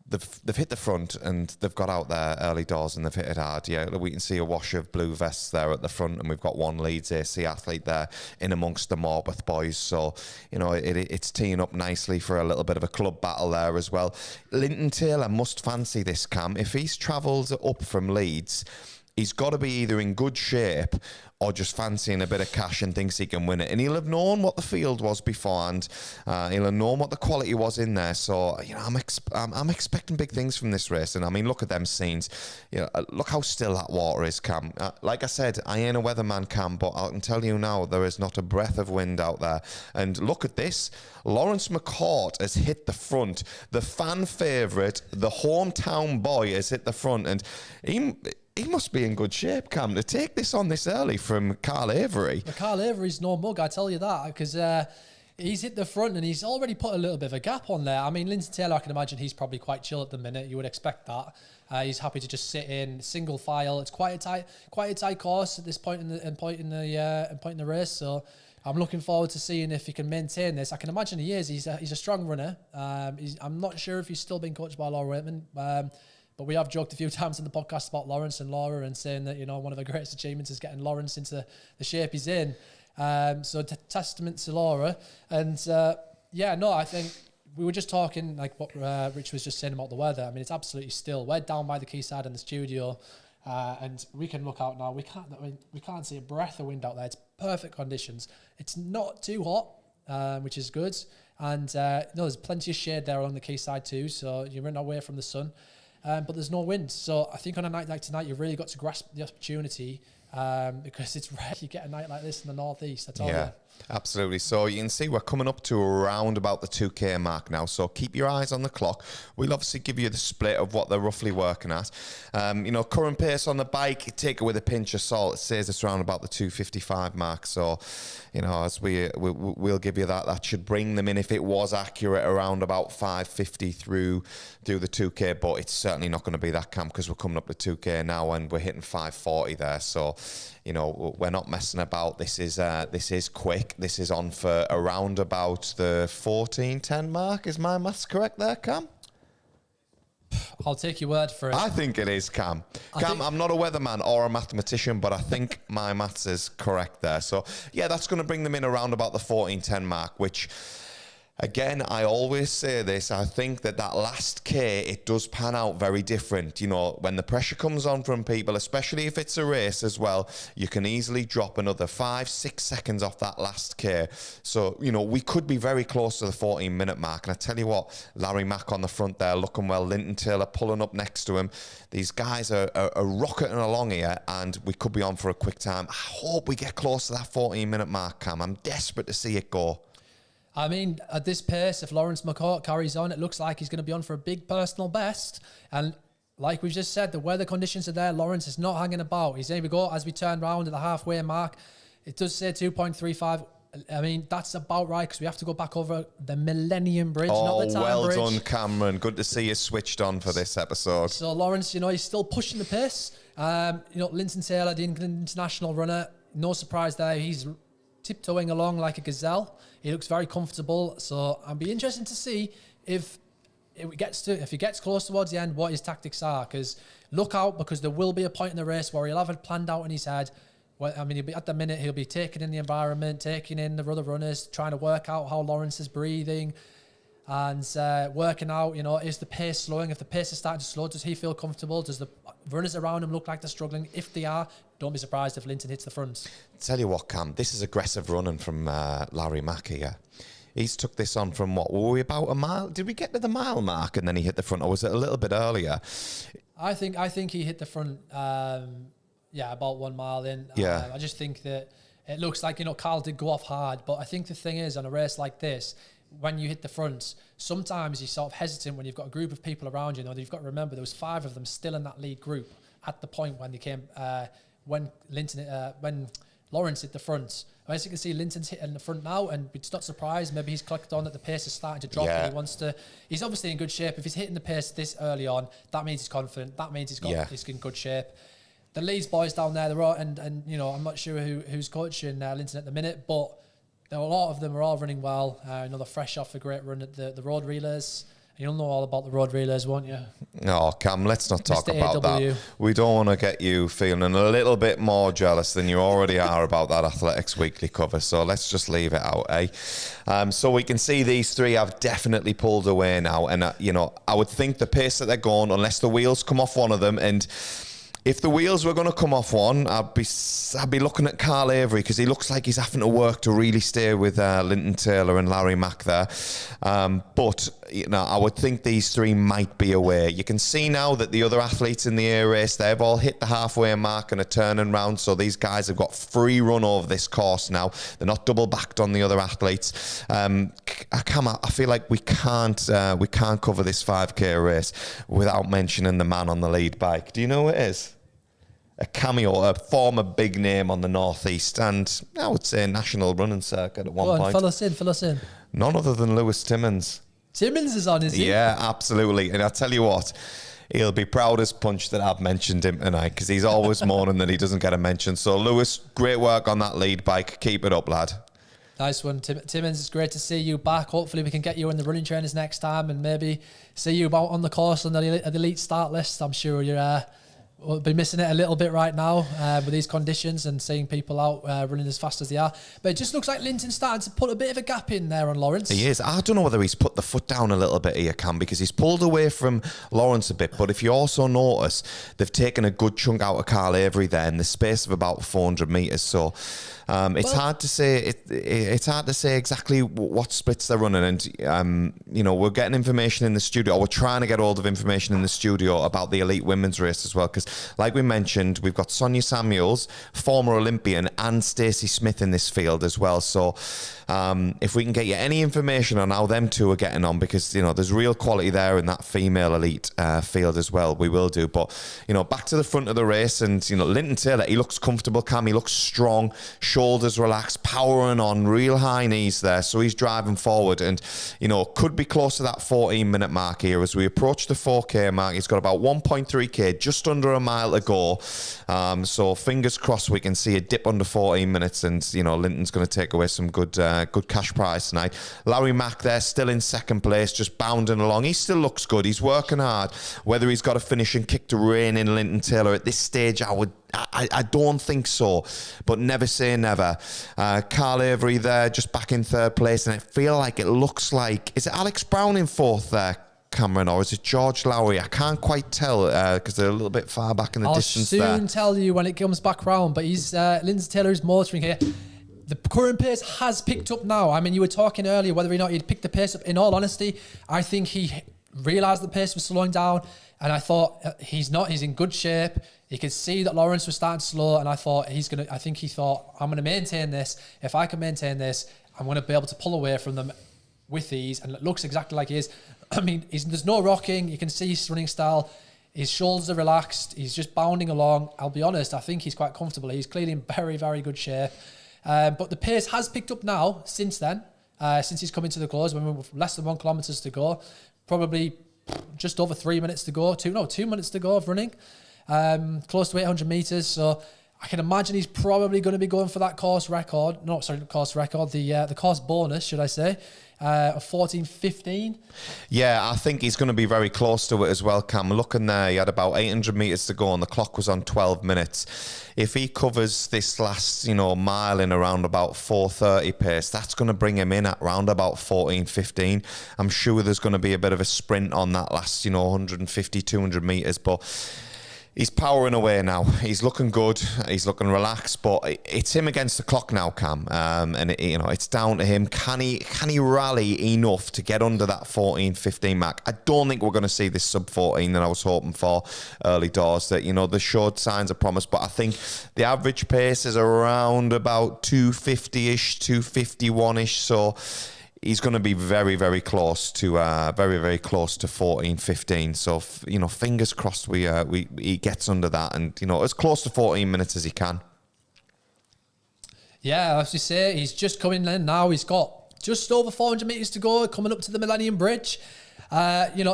they've hit the front, and they've got out there early doors, and they've hit it hard. Yeah, we can see a wash of blue vests there at the front, and we've got one Leeds AC athlete there in amongst the Morpeth boys. So it's teeing up nicely for a little bit of a club battle there as well. Linton Taylor must fancy this, Cam. If he's travelled up from Leeds, he's got to be either in good shape or just fancying a bit of cash and thinks he can win it. And he'll have known what the field was beforehand. He'll have known what the quality was in there. So, I'm expecting big things from this race. And, look at them scenes. Look how still that water is, Cam. Like I said, I ain't a weatherman, Cam, but I can tell you now, there is not a breath of wind out there. And look at this. Lawrence McCourt has hit the front. The fan favourite, the hometown boy, has hit the front. And he must be in good shape, Cam, to take this on this early from Carl Avery. Carl Avery's no mug, I tell you that, because he's hit the front and he's already put a little bit of a gap on there. I mean, Linton Taylor, I can imagine he's probably quite chill at the minute. You would expect that. He's happy to just sit in single file. It's quite a tight course at this point in the race. So I'm looking forward to seeing if he can maintain this. I can imagine he is. He's a strong runner. I'm not sure if he's still being coached by Laura Whitman. But we have joked a few times in the podcast about Lawrence and Laura and saying that, one of the greatest achievements is getting Lawrence into the shape he's in. So testament to Laura. And I think we were just talking like what Rich was just saying about the weather. I mean, it's absolutely still. We're down by the quayside in the studio, and we can look out now. We can't see a breath of wind out there. It's perfect conditions. It's not too hot, which is good. And there's plenty of shade there along the quayside too, so you're in away from the sun. But there's no wind. So I think on a night like tonight, you've really got to grasp the opportunity because it's rare you get a night like this in the northeast. I tell you. Absolutely. So you can see we're coming up to around about the 2K mark now. So keep your eyes on the clock. We'll obviously give you the split of what they're roughly working at. Current pace on the bike, take it with a pinch of salt. It says it's around about the 2:55 mark. So, as we'll give you that. That should bring them in, if it was accurate, around about 5:50 through the 2K. But it's certainly not going to be that, Cam, because we're coming up to 2K now and we're hitting 5:40 there. So, we're not messing about. This is quick. This is on for around about the 14:10 mark. Is my maths correct there, Cam? I'll take your word for it. I think it is, Cam. I'm not a weatherman or a mathematician, but I think my maths is correct there. So, that's going to bring them in around about the 14:10 mark, which... Again, I always say this, I think that last K, it does pan out very different. When the pressure comes on from people, especially if it's a race as well, you can easily drop another 5-6 seconds off that last K. So, we could be very close to the 14-minute mark. And I tell you what, Larry Mack on the front there, looking well, Linton Taylor pulling up next to him. These guys are rocketing along here, and we could be on for a quick time. I hope we get close to that 14-minute mark, Cam. I'm desperate to see it go. I mean, at this pace, if Lawrence McCourt carries on, it looks like he's going to be on for a big personal best. And like we just said, the weather conditions are there. Lawrence is not hanging about. Here we go, as we turn round at the halfway mark. It does say 2.35. I mean, that's about right, because we have to go back over the Millennium Bridge, not the Time Bridge. Well done, Cameron. Good to see you switched on for this episode. So Lawrence, he's still pushing the pace. Linton Taylor, the England international runner, no surprise there. He's tiptoeing along like a gazelle. He looks very comfortable. So I'll be interested to see if he gets close towards the end, what his tactics are. Because look out, because there will be a point in the race where he'll have it planned out in his head. Well, I mean, he'll be taking in the environment, taking in the other runners, trying to work out how Lawrence is breathing, and working out, is the pace slowing? If the pace is starting to slow, does he feel comfortable? Does the runners around him look like they're struggling? If they are, don't be surprised if Linton hits the front. Tell you what, Cam, this is aggressive running from Larry Mack here. He's took this on from what? Were we about a mile? Did we get to the mile mark and then he hit the front, or was it a little bit earlier? I think he hit the front, about 1 mile in. I just think that it looks like, Carl did go off hard, but I think the thing is, on a race like this, when you hit the front, sometimes you're sort of hesitant when you've got a group of people around you. You've got to remember there was 5 of them still in that lead group at the point when they came, when Lawrence hit the front. As you can see, Linton's hitting the front now, and it's not surprised. Maybe he's clicked on that the pace is starting to drop, and he's obviously in good shape. If he's hitting the pace this early on, that means he's confident. That means he's in good shape. The Leeds boys down there, they're all, and I'm not sure who's coaching Linton at the minute, but a lot of them are all running well. They're fresh off a great run at the road relays. You'll know all about the road relays, won't you? No, Cam, let's not talk about that. We don't want to get you feeling a little bit more jealous than you already are about that Athletics Weekly cover. So let's just leave it out, eh? So we can see these 3 have definitely pulled away now. And, I would think the pace that they're going, unless the wheels come off one of them, and if the wheels were going to come off one, I'd be looking at Carl Avery, because he looks like he's having to work to really stay with Linton Taylor and Larry Mack there. But I would think these 3 might be away. You can see now that the other athletes in the A race, they've all hit the halfway mark and are turning round. So these guys have got free run over this course now. They're not double backed on the other athletes. I feel like we can't cover this 5K race without mentioning the man on the lead bike. Do you know who it is? a cameo, a former big name on the Northeast, and I would say national running circuit at one point. Fill us in. None other than Lewis Timmins. Timmins is on, is he? Yeah, absolutely. And I'll tell you what, he'll be proud as punch that I've mentioned him tonight, because he's always moaning that he doesn't get a mention. So, Lewis, great work on that lead bike. Keep it up, lad. Nice one, Timmins. It's great to see you back. Hopefully we can get you in the running trainers next time and maybe see you out on the course on the elite start list. I'm sure you're will be missing it a little bit right now with these conditions and seeing people out running as fast as they are. But it just looks like Linton's starting to put a bit of a gap in there on Lawrence. He is. I don't know whether he's put the foot down a little bit here, Cam, because he's pulled away from Lawrence a bit. But if you also notice, they've taken a good chunk out of Carl Avery there in the space of about 400 metres. So it's hard to say. It's hard to say exactly what splits they're running. And we're getting information in the studio. Or we're trying to get hold of information in the studio about the elite women's race as well. Because, like we mentioned, we've got Sonia Samuels, former Olympian, and Stacey Smith in this field as well. So if we can get you any information on how them two are getting on, because there's real quality there in that female elite field as well, we will do. But back to the front of the race, and Linton Taylor, he looks comfortable, Cam. He looks strong, shoulders relaxed, powering on, real high knees there. So he's driving forward, and could be close to that 14-minute mark here as we approach the 4K mark. He's got about 1.3K, just under a mile to go. So fingers crossed we can see a dip under 14 minutes, and Linton's going to take away some good cash prize tonight. Larry Mack there, still in second place, just bounding along. He still looks good. He's working hard. Whether he's got a finishing kick to rein in Linton Taylor at this stage, I don't think so, but never say never. Carl Avery there, just back in third place, and I feel like it looks like, is it Alex Brown in fourth there, Cameron, or is it George Lowry? I can't quite tell because they're a little bit far back in the distance there. I'll soon tell you when it comes back round, but Linton Taylor is motoring here. The current pace has picked up now. I mean, you were talking earlier whether or not he'd picked the pace up. In all honesty, I think he realised the pace was slowing down, and I thought he's not. He's in good shape. You could see that Lawrence was starting slow, and I thought he thought, I'm going to maintain this. If I can maintain this, I'm going to be able to pull away from them with ease, and it looks exactly like he is. I mean, there's no rocking. You can see his running style. His shoulders are relaxed. He's just bounding along. I'll be honest, I think he's quite comfortable. He's clearly in very, very good shape. But the pace has picked up now since then, since he's come into the close, when we're less than 1 kilometre to go, probably just over 3 minutes to go, 2 minutes to go of running, close to 800 metres. So I can imagine he's probably going to be going for that course record. The course bonus, should I say, of 14:15. Yeah, I think he's going to be very close to it as well, Cam. Looking there, he had about 800 metres to go and the clock was on 12 minutes. If he covers this last, mile in around about 4:30 pace, that's going to bring him in at round about 14:15. I'm sure there's going to be a bit of a sprint on that last, 150, 200 metres, but he's powering away now. He's looking good. He's looking relaxed, but it's him against the clock now, Cam. And it's down to him. Can he rally enough to get under that 14:15 mark? I don't think we're going to see this sub 14 that I was hoping for early doors. That they showed signs of promise, but I think the average pace is around about 250ish, 251ish. So he's going to be very, very close to 14:15. So fingers crossed he gets under that, and as close to 14 minutes as he can. Yeah, as you say, he's just coming in now. He's got just over 400 metres to go, coming up to the Millennium Bridge.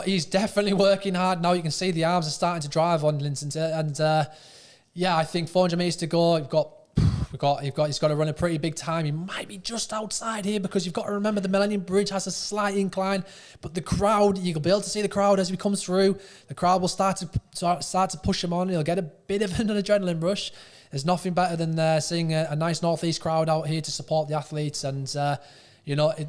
He's definitely working hard now. You can see the arms are starting to drive on Linton, and I think 400 metres to go. He's got to run a pretty big time. He might be just outside here, because you've got to remember the Millennium Bridge has a slight incline, but the crowd, you'll be able to see the crowd as he comes through. The crowd will start to push him on. He'll get a bit of an adrenaline rush. There's nothing better than seeing a nice Northeast crowd out here to support the athletes, and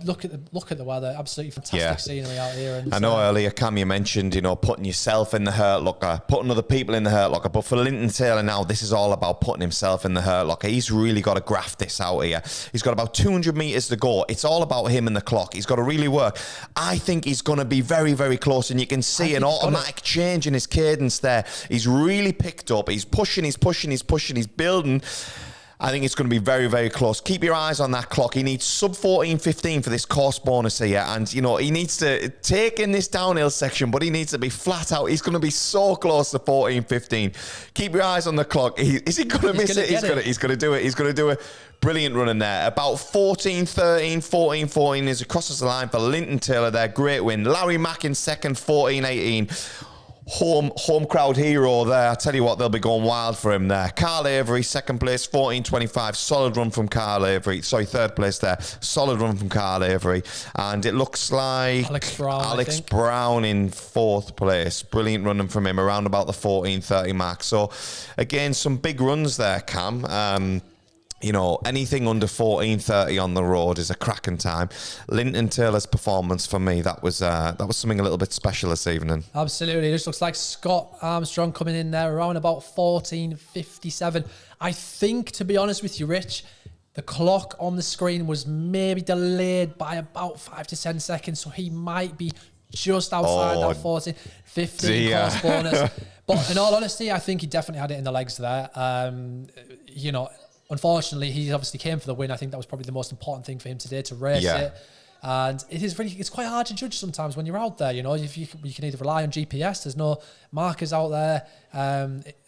look at the weather. Absolutely fantastic scenery out here. And I know earlier, Cam, you mentioned, putting yourself in the hurt locker, putting other people in the hurt locker. But for Linton Taylor now, this is all about putting himself in the hurt locker. He's really got to graft this out here. He's got about 200 metres to go. It's all about him and the clock. He's got to really work. I think he's going to be very, very close, and you can see an automatic change in his cadence there. He's really picked up. He's pushing, he's building. I think it's going to be very, very close. Keep your eyes on that clock. He needs sub 14.15 for this course bonus here. And, you know, he needs to take in this downhill section, but he needs to be flat out. He's going to be so close to 14.15. Keep your eyes on the clock. Is he going to miss it? He's going to do it. He's going to do it. Brilliant running there. About 14.13, 14.14 is across the line for Linton Taylor there. Great win. Larry Mack in second, 14.18. Home crowd hero there. I tell you what, they'll be going wild for him there. Carl Avery, second place, 14.25. Solid run from Carl Avery. Sorry, third place there. Solid run from Carl Avery. And it looks like Alex Brown in fourth place. Brilliant running from him around about the 14.30 mark. So, again, some big runs there, Cam. You know, anything under 14.30 on the road is a cracking time. Linton Taylor's performance for me, that was something a little bit special this evening. Absolutely. It just looks like Scott Armstrong coming in there around about 14.57. I think, to be honest with you, Rich, the clock on the screen was maybe delayed by about 5 to 10 seconds, so he might be just outside that 14.15 course bonus. But in all honesty, I think he definitely had it in the legs there. You know, unfortunately, he obviously came for the win. I think that was probably the most important thing for him today, to race it. And it's quite hard to judge sometimes when you're out there. You know, if you can either rely on GPS, there's no markers out there.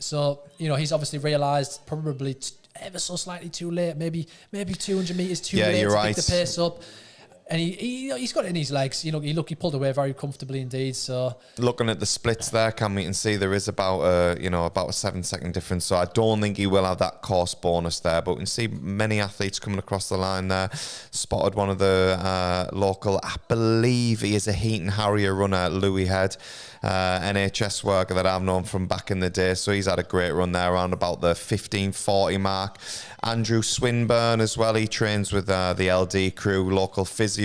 So, you know, he's obviously realised probably ever so slightly too late, maybe 200 metres too late to pick the pace up. And he's got it in his legs. You know, he pulled away very comfortably indeed. So looking at the splits there, Cam, we can see there is about a 7-second difference. So I don't think he will have that course bonus there. But we can see many athletes coming across the line there. Spotted one of the local, I believe he is a Heaton Harrier runner, Louis Head, NHS worker that I've known from back in the day. So he's had a great run there around about the 15.40 mark. Andrew Swinburne as well. He trains with the LD crew, local physio.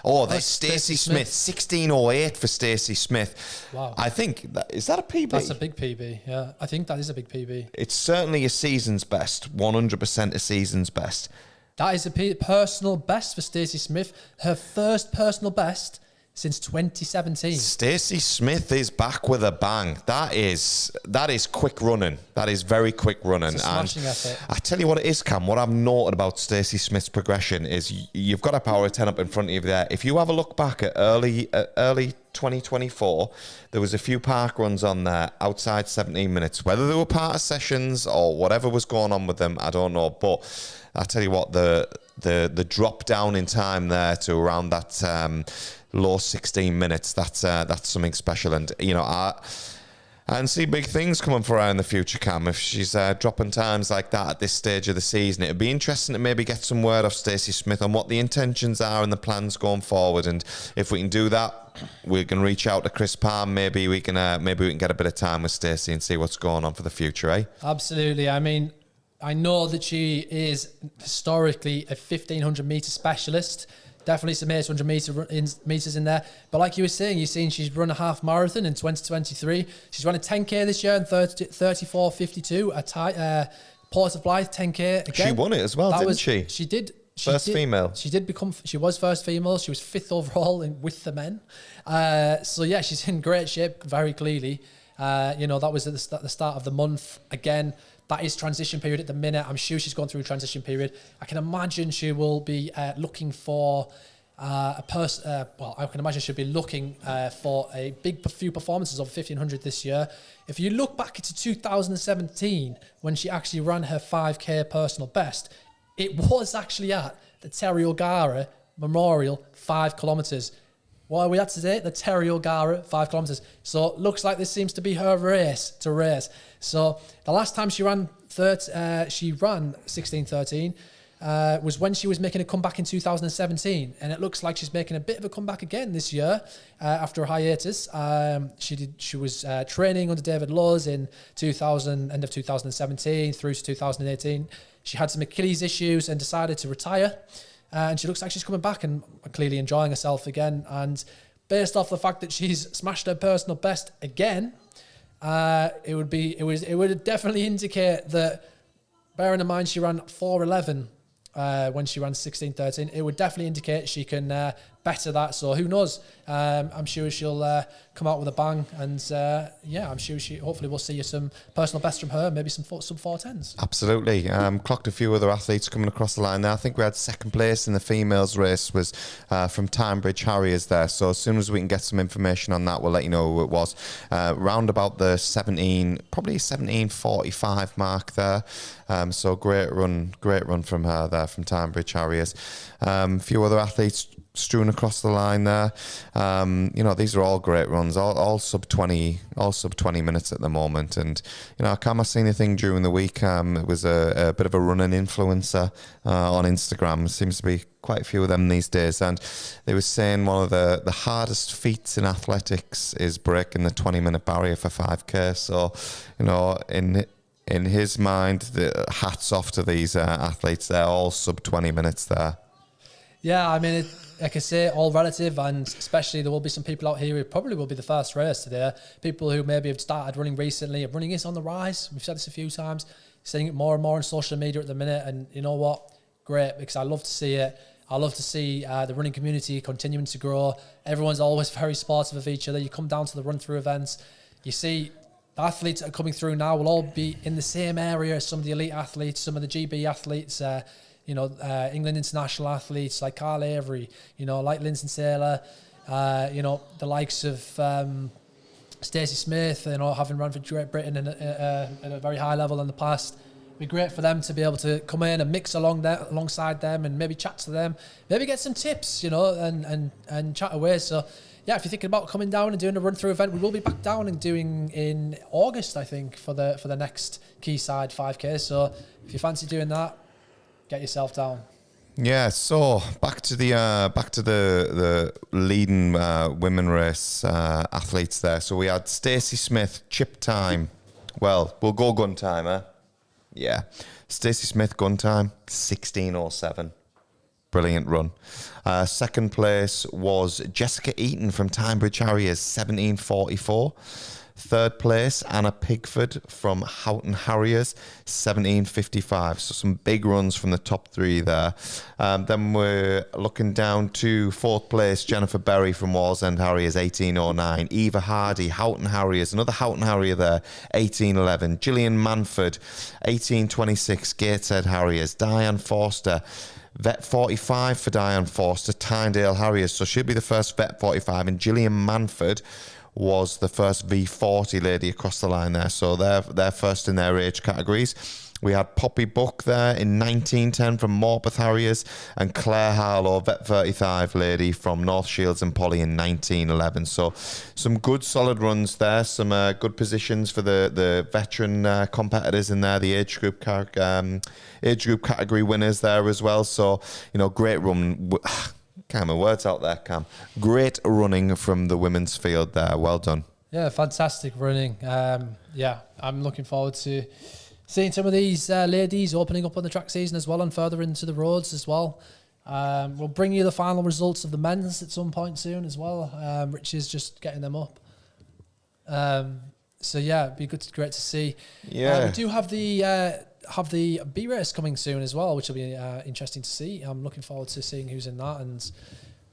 Oh, there's Stacey Smith. 16.08 for Stacey Smith. Wow. I think, is that a PB? That's a big PB, yeah. I think that is a big PB. It's certainly a season's best. 100% a season's best. That is a personal best for Stacey Smith. Her first personal best since 2017. Stacey Smith is back with a bang. That is quick running. That is very quick running. It's a smashing effort. I tell you what it is, Cam. What I've noted about Stacey Smith's progression is you've got a power of 10 up in front of you there. If you have a look back at early 2024, there was a few park runs on there outside 17 minutes. Whether they were part of sessions or whatever was going on with them, I don't know. But I tell you what, the drop down in time there to around that low 16 minutes, that's something special. And you know, I see big things coming for her in the future, Cam. If she's dropping times like that at this stage of the season, it'd be interesting to maybe get some word off Stacey Smith on what the intentions are and the plans going forward. And if we can do that, we can reach out to Chris Palm. Maybe we can get a bit of time with Stacey and see what's going on for the future, eh? Absolutely. I mean, I know that she is historically a 1,500 metre specialist. Definitely some 800 metres in there. But like you were saying, you've seen she's run a half marathon in 2023. She's run a 10K this year in 34.52. Port of Blythe 10K. Again, she won it as well, didn't she? She did. First female. She was first female. She was 5th overall with the men. So yeah, she's in great shape, very clearly. You know, that was at the start of the month. Again, that is transition period at the minute. I'm sure she's gone through a transition period. I can imagine she will be looking for I can imagine she'll be looking for a big few performances of 1,500 this year. If you look back to 2017, when she actually ran her 5K personal best, it was actually at the Terry O'Gara Memorial 5 kilometres. What are we at today? The Terry O'Gara 5 kilometres. So looks like this seems to be her race to race. So the last time she ran 16:13 was when she was making a comeback in 2017, and it looks like she's making a bit of a comeback again this year after a hiatus. She was training under David Laws in end of 2017 through to 2018. She had some Achilles issues and decided to retire. And she looks like she's coming back and clearly enjoying herself again. And based off the fact that she's smashed her personal best again, it would definitely indicate that, bearing in mind she ran 4:11 when she ran 16:13, it would definitely indicate she can better that. So who knows? I'm sure she'll come out with a bang, and I'm sure hopefully we'll see some personal best from her, maybe some 4:10s. Absolutely. Clocked a few other athletes coming across the line there. I think we had second place in the females race was from Timebridge Harriers there. So as soon as we can get some information on that, we'll let you know who it was. Round about the 17:45 mark there. So great run from her there from Timebridge Harriers. A few other athletes strewn across the line there. These are all great runs, all sub 20 minutes at the moment. And Cam, I seen a thing during the week. It was a bit of a running influencer on Instagram. Seems to be quite a few of them these days, and they were saying one of the hardest feats in athletics is breaking the 20-minute barrier for 5k. So in his mind, the hats off to these athletes. They're all sub 20 minutes there. Yeah, I mean, like I say, all relative, and especially there will be some people out here who probably will be the first race today. People who maybe have started running recently. Running is on the rise. We've said this a few times. Seeing it more and more on social media at the minute, and you know what? Great, because I love to see it. I love to see the running community continuing to grow. Everyone's always very supportive of each other. You come down to the run-through events, you see the athletes that are coming through now will all be in the same area as some of the elite athletes, some of the GB athletes, England international athletes like Carl Avery, like Lindsay Taylor, the likes of Stacey Smith, having run for Great Britain at a very high level in the past. It'd be great for them to be able to come in and mix alongside them and maybe chat to them, maybe get some tips, and chat away. So yeah, if you're thinking about coming down and doing a run-through event, we will be back down and doing in August, I think, for the next Quayside 5K. So if you fancy doing that, get yourself down. Yeah, so back to the leading women race athletes there. So we had Stacey Smith, chip time. Well, we'll go gun time, eh? Yeah. Stacey Smith, gun time, 16:07. Brilliant run. Second place was Jessica Eaton from Timebridge Harriers, 17:44. Third place, Anna Pigford from Houghton Harriers, 17:55. So some big runs from the top three there. Then we're looking down to fourth place, Jennifer Berry from Wallsend Harriers, 18:09. Eva Hardy, Houghton Harriers, another Houghton Harrier there, 18:11. Gillian Manford, 18:26. Gateshead Harriers. Diane Forster, Vet 45 for Diane Forster, Tynedale Harriers. So she'll be the first Vet 45, and Gillian Manford was the first V40 lady across the line there. So they're first in their age categories. We had Poppy Buck there in 19:10 from Morpeth Harriers, and Claire Harlow, Vet 35 lady from North Shields and Polly in 19:11. So some good solid runs there, some good positions for the veteran competitors in there, the age group category winners there as well. So, great run. Can't my words out there, Cam. Great running from the women's field there. Well done. Yeah, fantastic running. I'm looking forward to seeing some of these ladies opening up on the track season as well and further into the roads as well. We'll bring you the final results of the men's at some point soon as well. Rich is just getting them up. It'd be great to see. Yeah. We do have the B race coming soon as well, which will be interesting to see. I'm looking forward to seeing who's in that, and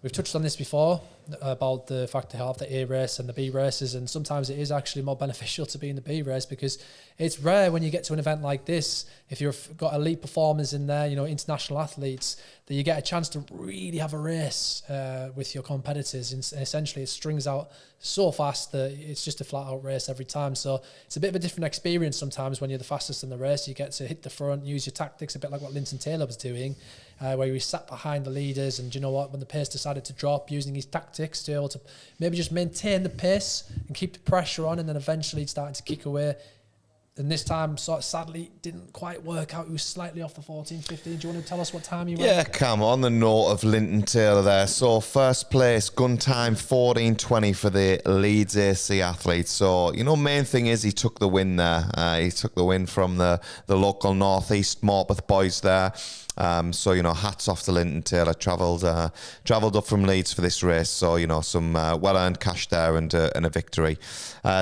we've touched on this before about the fact they have the A race and the B races, and sometimes it is actually more beneficial to be in the B race because it's rare when you get to an event like this, if you've got elite performers in there, international athletes, that you get a chance to really have a race with your competitors, and essentially it strings out so fast that it's just a flat out race every time. So it's a bit of a different experience sometimes when you're the fastest in the race. You get to hit the front, use your tactics, a bit like what Linton Taylor was doing, where he sat behind the leaders, and when the pace decided to drop, using his tactics to be able to maybe just maintain the pace and keep the pressure on, and then eventually starting to kick away. And this time, sort of sadly, didn't quite work out. He was slightly off the 14:15. Do you want to tell us what time he ran? Yeah, Cam, on the note of Linton Taylor there. So first place, gun time 14:20 for the Leeds AC athletes. So, main thing is he took the win there. He took the win from the local North East Morpeth boys there. Hats off to Linton Taylor. Travelled up from Leeds for this race. So, some well-earned cash there and a victory.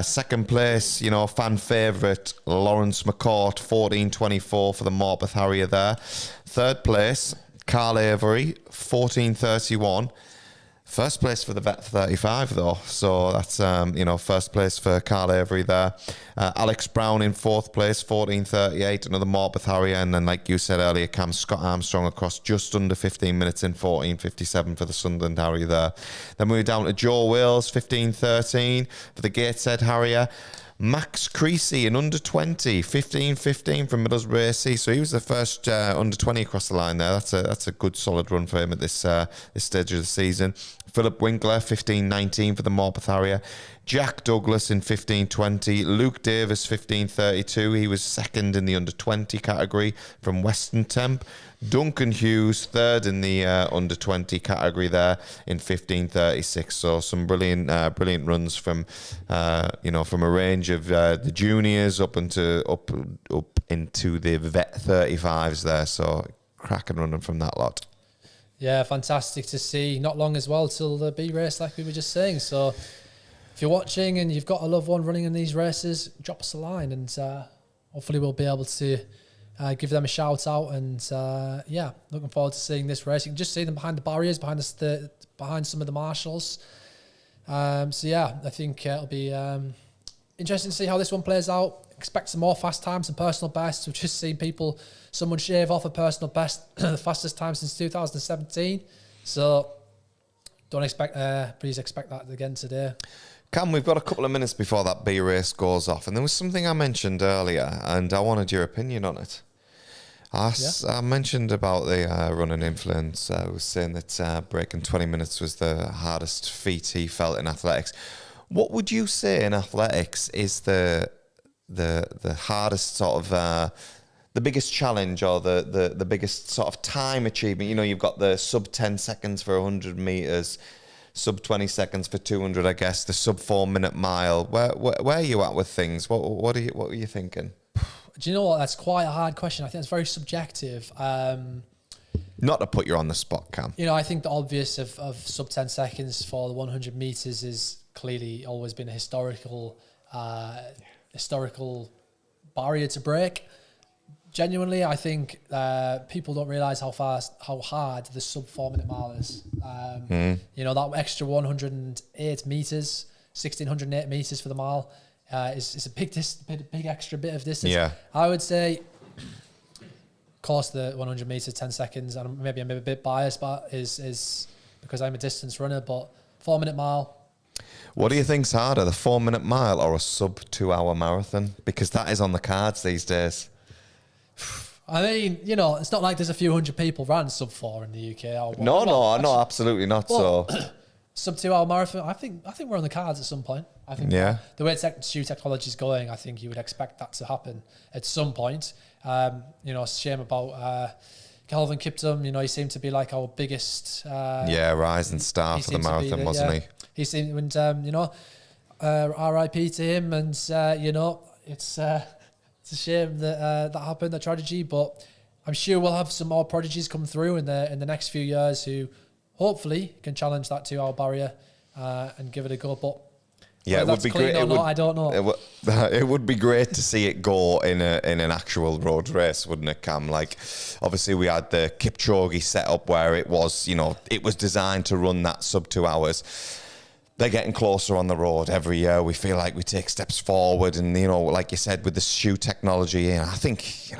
Second place, fan favourite, Lawrence McCourt, 14:24 for the Morpeth Harrier there. Third place, Carl Avery, 14:31. First place for the Vet 35 though, so that's first place for Carl Avery there. Alex Brown in fourth place, 14:38, another Morpeth Harrier, and then like you said earlier, Cam Scott Armstrong across just under 15 minutes in 14:57 for the Sunderland Harrier there. Then we're down to Joe Wales, 15:13 for the Gateshead Harrier. Max Creasy in under 20, 15:15 from Middlesbrough AC. So he was the first under 20 across the line there. That's a good solid run for him at this stage of the season. Philip Winkler, 15:19 for the Morpeth Harrier. Jack Douglas in 15:20. Luke Davis, 15:32. He was second in the under 20 category from Western Temp. Duncan Hughes, third in the under 20 category there in 15:36. So some brilliant runs from from a range of the juniors up into the Vet 35s there. So cracking running from that lot. Yeah, fantastic to see. Not long as well till the B race, like we were just saying. So if you're watching and you've got a loved one running in these races, drop us a line, and hopefully we'll be able to give them a shout out. And looking forward to seeing this race. You can just see them behind the barriers, behind some of the marshals. I think it'll be interesting to see how this one plays out. Expect some more fast times and personal bests. We've just seen someone shave off a personal best, the fastest time since 2017. So please expect that again today. Cam, we've got a couple of minutes before that B race goes off, and there was something I mentioned earlier, and I wanted your opinion on it. I mentioned about the running influence. I was saying that breaking 20 minutes was the hardest feat he felt in athletics. What would you say in athletics is the hardest sort of the biggest challenge, or the biggest sort of time achievement? You've got the sub 10 seconds for 100 meters, sub 20 seconds for 200, I guess, the sub 4 minute mile. Where are you at with things? What are you thinking? Do you know what? That's quite a hard question. I think it's very subjective. Not to put you on the spot, Cam. I think the obvious of sub 10 seconds for the 100 meters is clearly always been a historical barrier to break. Genuinely, I think people don't realise how hard the sub 4 minute mile is. That extra 108 meters, 1608 meters for the mile is a big extra bit of distance. Yeah. I would say, of course, the 100 meters, 10 seconds, and maybe I'm a bit biased, but is because I'm a distance runner. But 4 minute mile. What do you think's harder, the 4 minute mile or a sub 2 hour marathon? Because that is on the cards these days. I mean, it's not like there's a few hundred people ran sub 4 in the UK. No, absolutely not. So sub 2 hour marathon, I think we're on the cards at some point. I think the way shoe technology is going, I think you would expect that to happen at some point. Shame about Calvin Kiptum. He seemed to be like our biggest rising star for the marathon, wasn't he? He seemed, RIP to him, and it's a shame that that happened, that tragedy. But I'm sure we'll have some more prodigies come through in the next few years who hopefully can challenge that 2 hour barrier and give it a go. But it would be great. I don't know. It would be great to see it go in an actual road race, wouldn't it, Cam? Like, obviously we had the Kipchoge setup where it was, it was designed to run that sub 2 hours. They're getting closer on the road every year. We feel like we take steps forward, and like you said, with the shoe technology, I think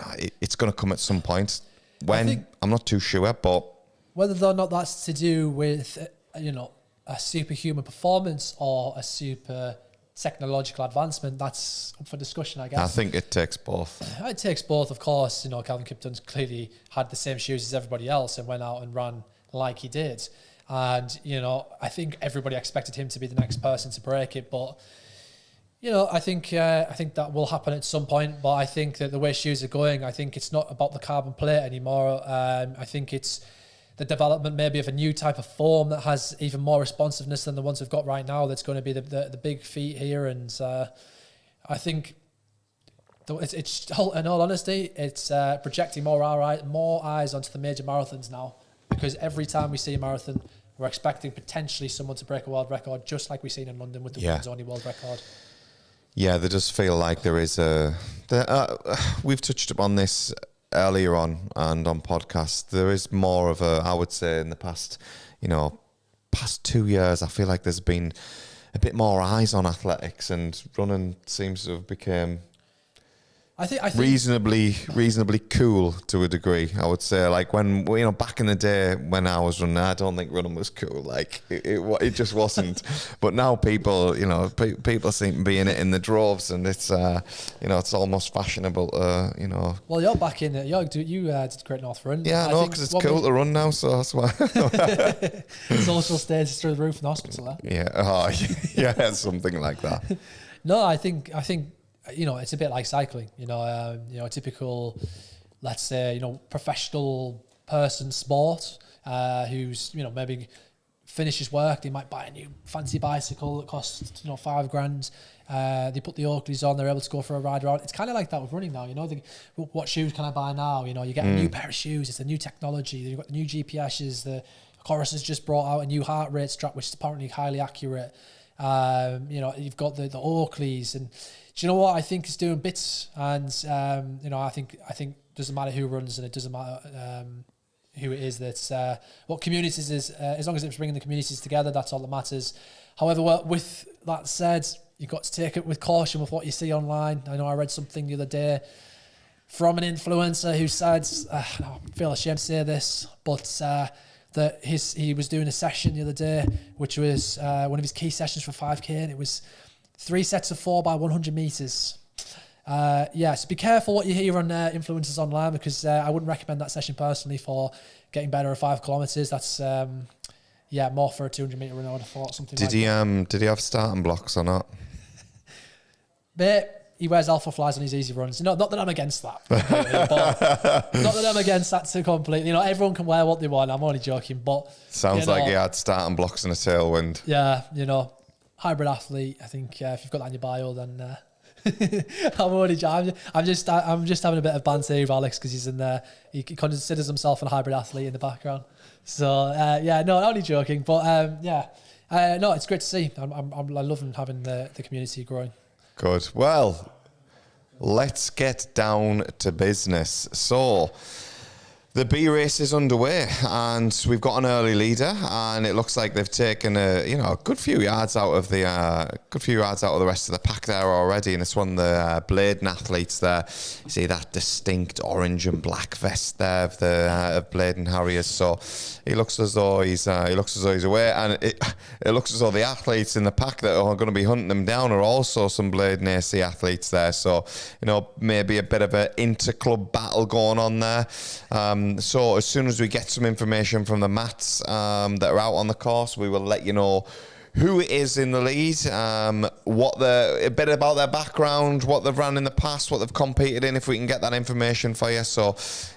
it's going to come at some point. When I'm not too sure, but whether or not that's to do with a superhuman performance or a super technological advancement, that's up for discussion, I guess. I think it takes both. It takes both, of course. Calvin Kipton's clearly had the same shoes as everybody else and went out and ran like he did. And, I think everybody expected him to be the next person to break it. But, I think that will happen at some point. But I think that the way shoes are going, I think it's not about the carbon plate anymore. I think it's the development maybe of a new type of foam that has even more responsiveness than the ones we've got right now. That's going to be the big feat here. And I think it's in all honesty, it's projecting more eyes onto the major marathons now. Because every time we see a marathon, we're expecting potentially someone to break a world record, just like we've seen in London with the women's only world record. Yeah, there does feel like there is we've touched upon this earlier on and on podcasts. There is more of I would say in the past past 2 years, I feel like there's been a bit more eyes on athletics, and running seems to have become I think reasonably cool to a degree. I would say, like when back in the day when I was running, I don't think running was cool. Like it just wasn't. But now people seem to be in it in the droves, and it's it's almost fashionable. Well, you're back in it. You did Great North Run. Yeah, I know, because it's cool to run now, so that's why. Social status through the roof in the hospital. Yeah, yeah, something like that. No, I think. It's a bit like cycling. A typical, let's say, professional person sport who's maybe finishes work. They might buy a new fancy bicycle that costs $5,000. They put the Oakleys on. They're able to go for a ride around. It's kind of like that with running now. What shoes can I buy now? You get a new pair of shoes. It's a new technology. You've got the new GPSs. The Chorus has just brought out a new heart rate strap, which is apparently highly accurate. You've got the Oakleys, and do you know what I think is doing bits? And I think doesn't matter who runs, and it doesn't matter who it is. That's what communities is. As long as it's bringing the communities together, that's all that matters. However, with that said, you've got to take it with caution with what you see online. I know I read something the other day from an influencer who said, I feel ashamed to say this, but that he was doing a session the other day, which was one of his key sessions for 5K, and it was 3 sets of 4 by 100 meters. So be careful what you hear on influencers online, because I wouldn't recommend that session personally for getting better at 5 kilometers. That's more for a 200 meter run. I would have thought something. Did he have starting blocks or not? But he wears alpha flies on his easy runs. Not that I'm against that. But not that I'm against that to completely. Everyone can wear what they want. I'm only joking. But sounds like he had starting blocks and a tailwind. Yeah, hybrid athlete. I think if you've got that in your bio, then I'm just having a bit of banter with Alex, because he's in there. He considers himself a hybrid athlete in the background. So only joking. But it's great to see. I'm loving having the community growing. Good. Well, let's get down to business. So, the B race is underway, and we've got an early leader, and it looks like they've taken a good few yards out of the rest of the pack there already. And it's one of the Bladen athletes there. You see that distinct orange and black vest there of Bladen Harriers. So he looks as though he's away, and it looks as though the athletes in the pack that are going to be hunting them down are also some Bladen AC athletes there. So maybe a bit of an inter-club battle going on there. So as soon as we get some information from the mats that are out on the course, we will let you know who is in the lead, a bit about their background, what they've ran in the past, what they've competed in, if we can get that information for you. So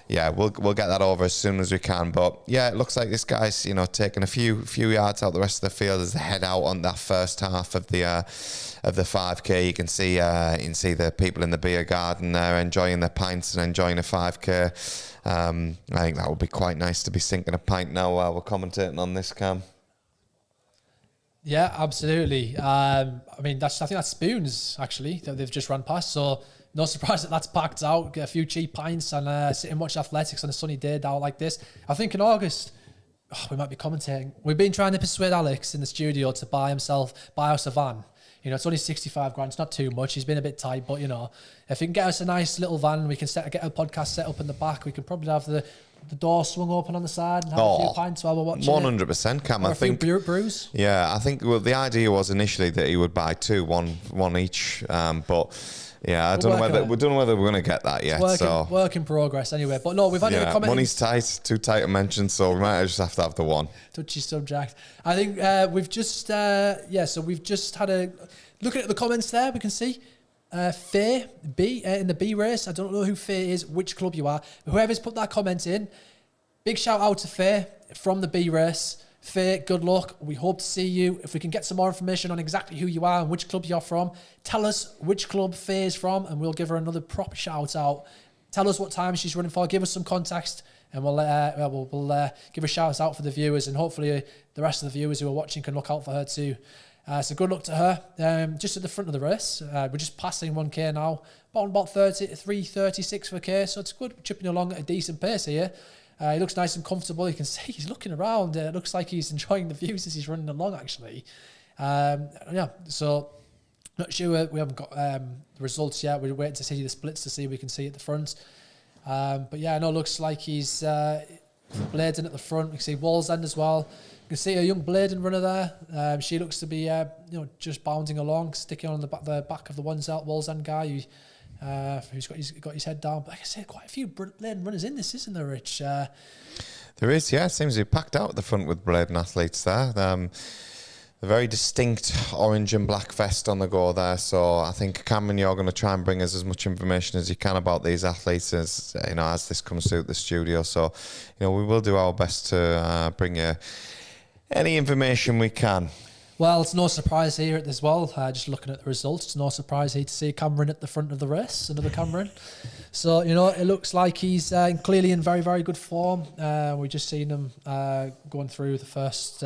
we'll get that over as soon as we can. But it looks like this guy's taking a few yards out the rest of the field as they head out on that first half of the 5K. You can see the people in the beer garden there enjoying their pints and enjoying a 5K. I think that would be quite nice to be sinking a pint now while we're commentating on this, Cam. Yeah, absolutely. I think that's Spoons, actually, that they've just run past. So no surprise that's packed out. Get a few cheap pints and sit and watch athletics on a sunny day down like this. I think in August, we might be commentating. We've been trying to persuade Alex in the studio to buy us a van. It's only 65 grand. It's not too much. He's been a bit tight, but if he can get us a nice little van, we can get a podcast set up in the back. We can probably have the door swung open on the side and have a few pints while we're watching 100%, Cam. I think brews. Yeah, I think the idea was initially that he would buy two, one each, but. Yeah, I don't know whether we're going to get that yet. Work in progress anyway. But no, we've had a comment. Money's tight, too tight to mention, so we might just have to have the one. Touchy subject. I think we've just had a look at the comments there. We can see Faye B in the B race. I don't know who Faye is, which club you are. Whoever's put that comment in, big shout out to Faye from the B race. Faye, good luck. We hope to see you. If we can get some more information on exactly who you are and which club you're from, tell us which club Faye is from, and we'll give her another proper shout out. Tell us what time she's running for. Give us some context, and we'll give a shout out for the viewers, and hopefully the rest of the viewers who are watching can look out for her too. So good luck to her. Just at the front of the race, we're just passing 1K now, about 3:36 for K, so it's good. We're chipping along at a decent pace here. He looks nice and comfortable. You can see he's looking around. It looks like he's enjoying the views as he's running along, actually. So not sure. We haven't got the results yet. We're waiting to see the splits to see if we can see at the front. But yeah, no, looks like he's Bladen at the front. We can see Wallsend as well. You can see a young Bladen runner there. She looks to be just bounding along, sticking on the back of the Wallsend guy who's got his head down. But like I said, quite a few Bladen runners in this, isn't there, Rich? There is, yeah. It seems to be packed out at the front with Bladen athletes there. A very distinct orange and black vest on the go there. So I think, Cameron, you're going to try and bring us as much information as you can about these athletes as this comes through the studio. So, we will do our best to bring you any information we can. Well, it's no surprise here as well. Just looking at the results, it's no surprise here to see Cameron at the front of the race, another Cameron. So, it looks like he's clearly in very, very good form. We've just seen him going through the first...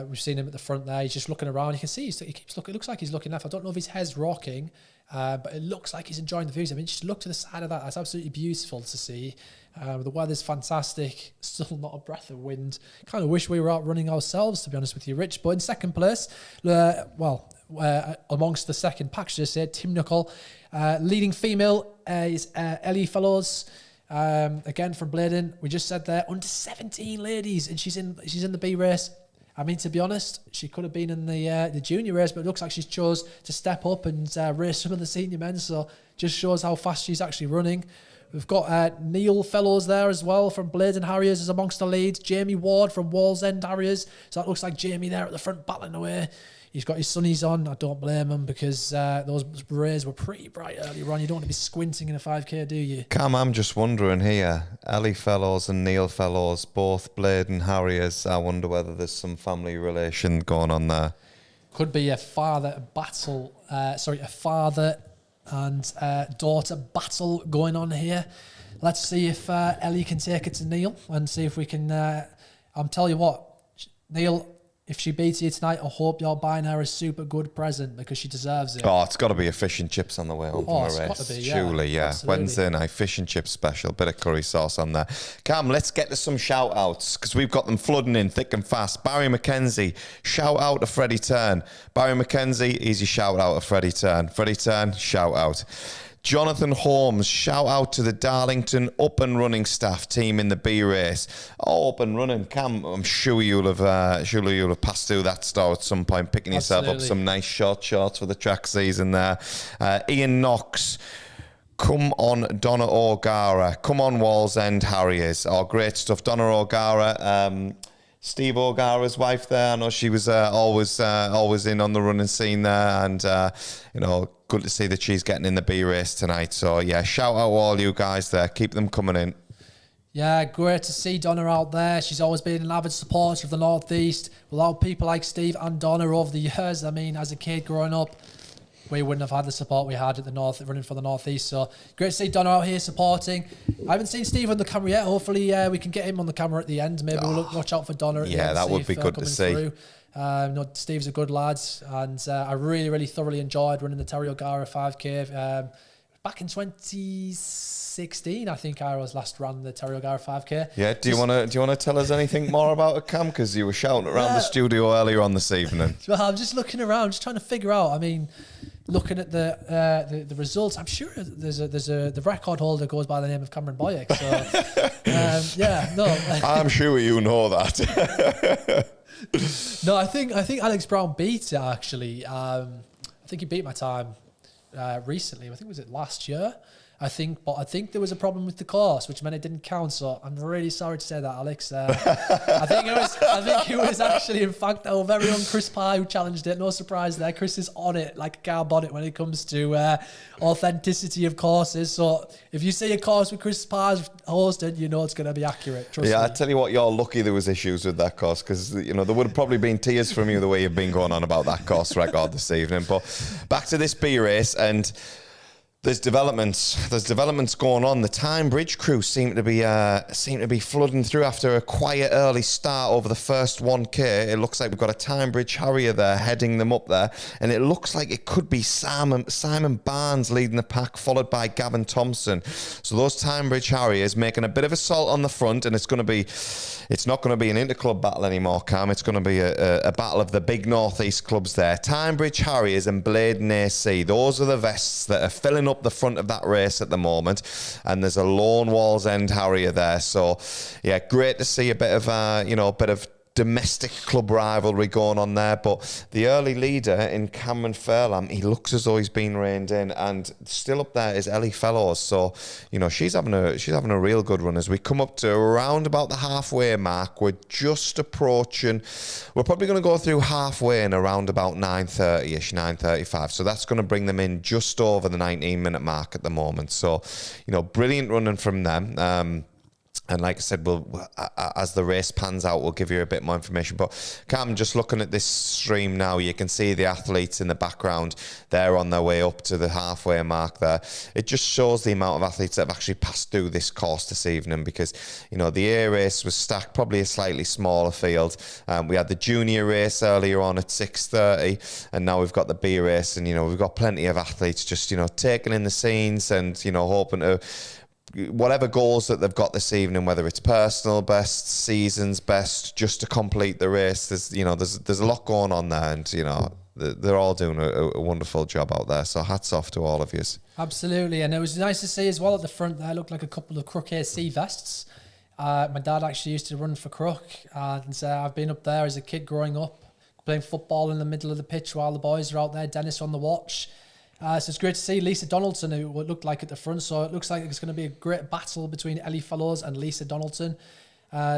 we've seen him at the front there. He's just looking around. You can see he keeps looking. It looks like he's looking left. I don't know if his head's rocking, but it looks like he's enjoying the views. I mean, just look to the side of that. That's absolutely beautiful to see. The weather's fantastic. Still not a breath of wind. Kind of wish we were out running ourselves, to be honest with you, Rich. But in second place, amongst the second pack, should I say, Tim Knuckle. Leading female is Ellie Fellows. Again from Bladen. We just said there, under 17 ladies, and she's in the B race. I mean, to be honest, she could have been in the junior race, but it looks like she's chose to step up and race some of the senior men. So just shows how fast she's actually running. We've got Neil Fellows there as well from Bladen Harriers is amongst the leads. Jamie Ward from Wallsend Harriers. So that looks like Jamie there at the front battling away. He's got his sunnies on. I don't blame him because those rays were pretty bright earlier on. You don't want to be squinting in a 5K, do you? Cam, I'm just wondering here, Ellie Fellows and Neil Fellows, both Bladen Harriers. I wonder whether there's some family relation going on there. Could be a father and daughter battle going on here. Let's see if Ellie can take it to Neil and see if we can... I'm telling you what, Neil... If she beats you tonight, I hope you're buying her a super good present because she deserves it. Oh, it's got to be a fish and chips on the way home from a race. Got to be, yeah. Surely, yeah. Absolutely. Wednesday night, fish and chips special. Bit of curry sauce on there. Cam, let's get to some shout-outs because we've got them flooding in thick and fast. Barry McKenzie, shout out to Freddie Turn. Barry McKenzie, easy shout out to Freddie Turn. Freddie Turn, shout out. Jonathan Holmes, shout out to the Darlington up and running staff team in the B race. Oh, up and running, Cam. I'm sure you'll have passed through that store at some point, picking yourself up some nice short shorts for the track season there. Ian Knox. Come on, Donna O'Gara. Come on, Wallsend Harriers. Oh, great stuff. Donna O'Gara. Steve O'Gara's wife there. I know she was always in on the running scene there, and good to see that she's getting in the B race tonight. So yeah, shout out all you guys there. Keep them coming in. Yeah, great to see Donna out there. She's always been an avid supporter of the North East. Without people like Steve and Donna over the years, I mean, as a kid growing up, we wouldn't have had the support we had at the North, running for the North East. So great to see Donna out here supporting. I haven't seen Steve on the camera yet. Hopefully we can get him on the camera at the end. Maybe we'll watch out for Donna at the end. That would be good to see. Steve's a good lad, and I really, really thoroughly enjoyed running the Terry O'Gara 5K. Back in 2016, I think I was last ran the Terry O'Gara 5K. Yeah, do you want to tell us anything more about it, Cam? Because you were shouting around the studio earlier on this evening. Well, I'm just looking around, just trying to figure out. I mean, looking at the results, I'm sure the record holder goes by the name of Cameron Boyack. So I'm sure you know that. No, I think Alex Brown beat it actually. I think he beat my time recently. I think was it last year. I think there was a problem with the course, which meant it didn't count. So I'm really sorry to say that, Alex. I think it was actually, in fact, our very own Chris Pye who challenged it. No surprise there. Chris is on it like a car bonnet when it comes to authenticity of courses. So if you see a course with Chris Pye hosted, you know it's going to be accurate. Trust me. I tell you what, you're lucky there was issues with that course because there would have probably been tears from you the way you've been going on about that course record this evening. But back to this B race and. There's developments going on. The Tyne Bridge crew seem to be flooding through after a quiet early start over the first 1K. It looks like we've got a Tyne Bridge Harrier there heading them up there, and it looks like it could be Simon Barnes leading the pack, followed by Gavin Thompson. So those Tyne Bridge Harriers making a bit of assault on the front, and it's not going to be an interclub battle anymore, Cam. It's going to be a battle of the big northeast clubs there. Tyne Bridge Harriers and Bladen AC. Those are the vests that are filling up the front of that race at the moment, and there's a lone Wallsend Harrier there. So yeah, great to see a bit of domestic club rivalry going on there. But the early leader in Cameron Fairlamb, he looks as though he's been reined in, and still up there is Ellie Fellows. So she's having a real good run. As we come up to around about the halfway mark, we're just approaching. We're probably going to go through halfway in around about 9:30ish, 9:35. So that's going to bring them in just over the 19-minute mark at the moment. So brilliant running from them. And like I said, as the race pans out, we'll give you a bit more information. But Cam, just looking at this stream now, you can see the athletes in the background. They're on their way up to the halfway mark there. It just shows the amount of athletes that have actually passed through this course this evening, because, the A race was stacked, probably a slightly smaller field. We had the junior race earlier on at 6:30, and now we've got the B race. And, we've got plenty of athletes just, taking in the scenes and, hoping to whatever goals that they've got this evening, whether it's personal best, season's best, just to complete the race. There's a lot going on there, and they're all doing a wonderful job out there. So hats off to all of you. Absolutely, and it was nice to see as well at the front there looked like a couple of Crook AC vests. My dad actually used to run for Crook, and I've been up there as a kid growing up, playing football in the middle of the pitch while the boys are out there. Dennis on the watch. So it's great to see Lisa Donaldson, who it looked like at the front. So it looks like it's going to be a great battle between Ellie Fellows and Lisa Donaldson.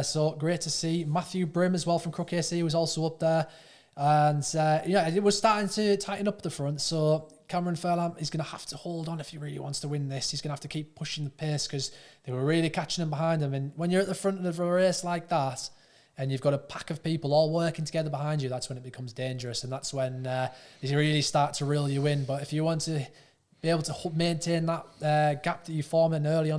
So great to see Matthew Brim as well from Crook AC, who was also up there. And it was starting to tighten up the front. So Cameron Fairlamb is going to have to hold on if he really wants to win this. He's going to have to keep pushing the pace, because they were really catching him behind him. And when you're at the front of a race like that, and you've got a pack of people all working together behind you, that's when it becoons dangerous, and that's when they really start to reel you in. But if you want to be able to maintain that gap that you formed early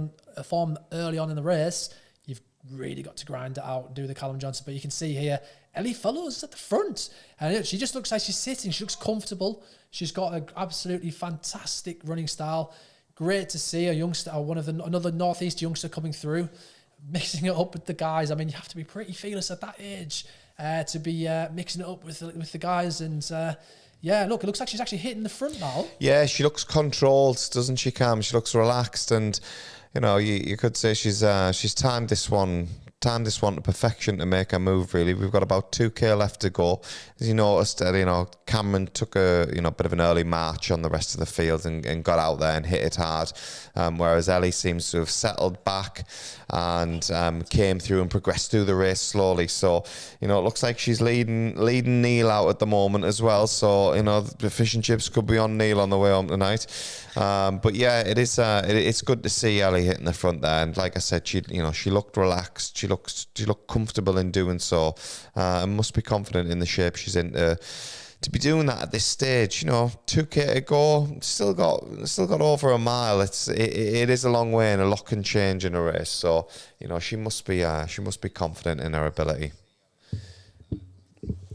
on in the race, you've really got to grind it out and do the Callum Johnson. But you can see here, Ellie Fellows is at the front, and she just looks like she's sitting. She looks comfortable. She's got an absolutely fantastic running style. Great to see a youngster, another Northeast youngster coming through, mixing it up with the guys. I mean, you have to be pretty fearless at that age to be mixing it up with the guys. And look, it looks like she's actually hitting the front now. Yeah, she looks controlled, doesn't she, Cam? She looks relaxed, and you could say she's timed this one to perfection to make a move. Really, we've got about 2K left to go. As you noticed, Cameron took a bit of an early march on the rest of the field and got out there and hit it hard, whereas Ellie seems to have settled back and came through and progressed through the race slowly. So it looks like she's leading Neil out at the moment as well. So the fish and chips could be on Neil on the way home tonight. But yeah, it's good to see Ellie hitting the front there. And like I said, she looked relaxed. She looked comfortable in doing so, and must be confident in the shape she's in to be doing that at this stage. 2K to go, still got over a mile. It is a long way, and a lot can change in a race. So she must be confident in her ability.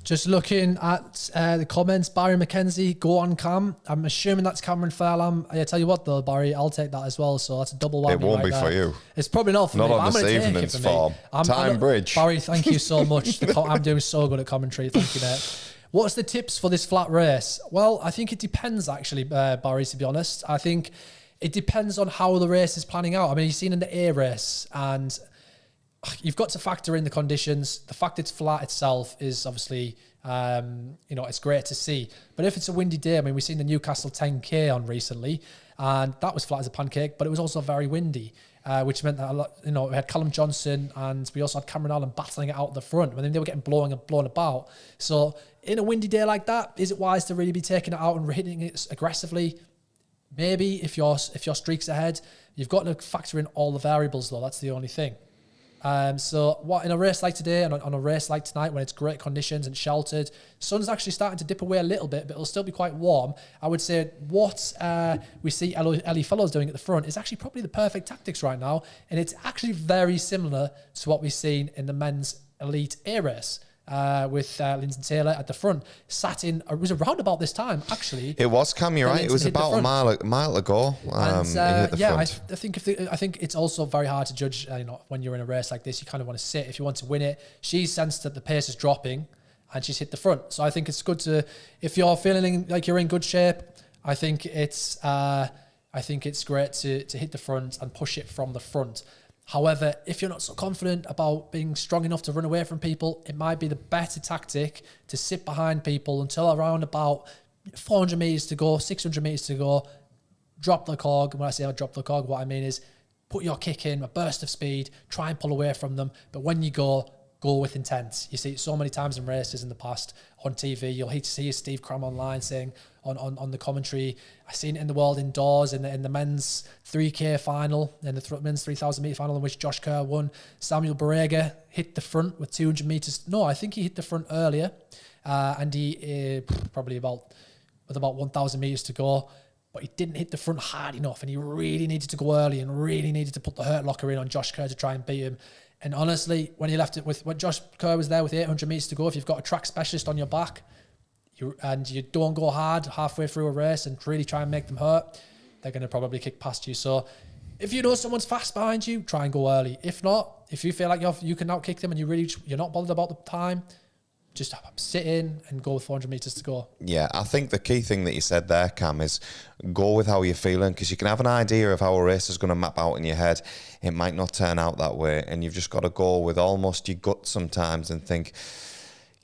Just looking at the comments, Barry McKenzie, go on Cam. I'm assuming that's Cameron Fairlamb. I tell you what though, Barry, I'll take that as well. So that's a double whammy. It won't be for you. It's probably not for me. Not on this evening's form. Tyne Bridge. Barry, thank you so much. I'm doing so good at commentary. Thank you, mate. What's the tips for this flat race? Well, I think it depends actually, Barry, to be honest. I think it depends on how the race is planning out. I mean, you've seen in the A race, and you've got to factor in the conditions. The fact it's flat itself is obviously, it's great to see. But if it's a windy day, I mean, we've seen the Newcastle 10K on recently, and that was flat as a pancake, but it was also very windy, which meant that we had Callum Johnson, and we also had Cameron Allen battling it out at the front. I mean, they were getting blown about. So in a windy day like that, is it wise to really be taking it out and hitting it aggressively? Maybe if your streak's ahead. You've got to factor in all the variables though. That's the only thing. So what in a race like today and on a race like tonight, when it's great conditions and sheltered, sun's actually starting to dip away a little bit, but it'll still be quite warm. I would say what we see Ellie Fellows doing at the front is actually probably the perfect tactics right now, and it's actually very similar to what we've seen in the men's elite A race. With Lindsay Taylor at the front, it was around about this time actually. It was, Cam, you're right. It was about a mile ago. I think it's also very hard to judge. When you're in a race like this, you kind of want to sit if you want to win it. She's sensed that the pace is dropping, and she's hit the front. So I think it's good to, if you're feeling like you're in good shape, I think it's great to hit the front and push it from the front. However, if you're not so confident about being strong enough to run away from people, it might be the better tactic to sit behind people until around about 400 metres to go, 600 metres to go, drop the cog. When I say drop the cog, what I mean is put your kick in, a burst of speed, try and pull away from them. But when you go with intent. You see it so many times in races in the past on TV. You'll see Steve Cram online saying on the commentary, I've seen it in the world indoors in the men's 3K final, in the men's 3,000 metre final in which Josh Kerr won. Samuel Barrega hit the front with 200 metres. No, I think he hit the front earlier. And he probably with about 1,000 metres to go. But he didn't hit the front hard enough, and he really needed to go early and really needed to put the hurt locker in on Josh Kerr to try and beat him. And honestly, when Josh Kerr was there with 800 metres to go, if you've got a track specialist on your back and you don't go hard halfway through a race and really try and make them hurt, they're going to probably kick past you. So if you know someone's fast behind you, try and go early. If not, if you feel like you can outkick them and you're not bothered about the time, just sit in and go with 400 metres to go. Yeah, I think the key thing that you said there, Cam, is go with how you're feeling, because you can have an idea of how a race is going to map out in your head. It might not turn out that way, and you've just got to go with almost your gut sometimes and think,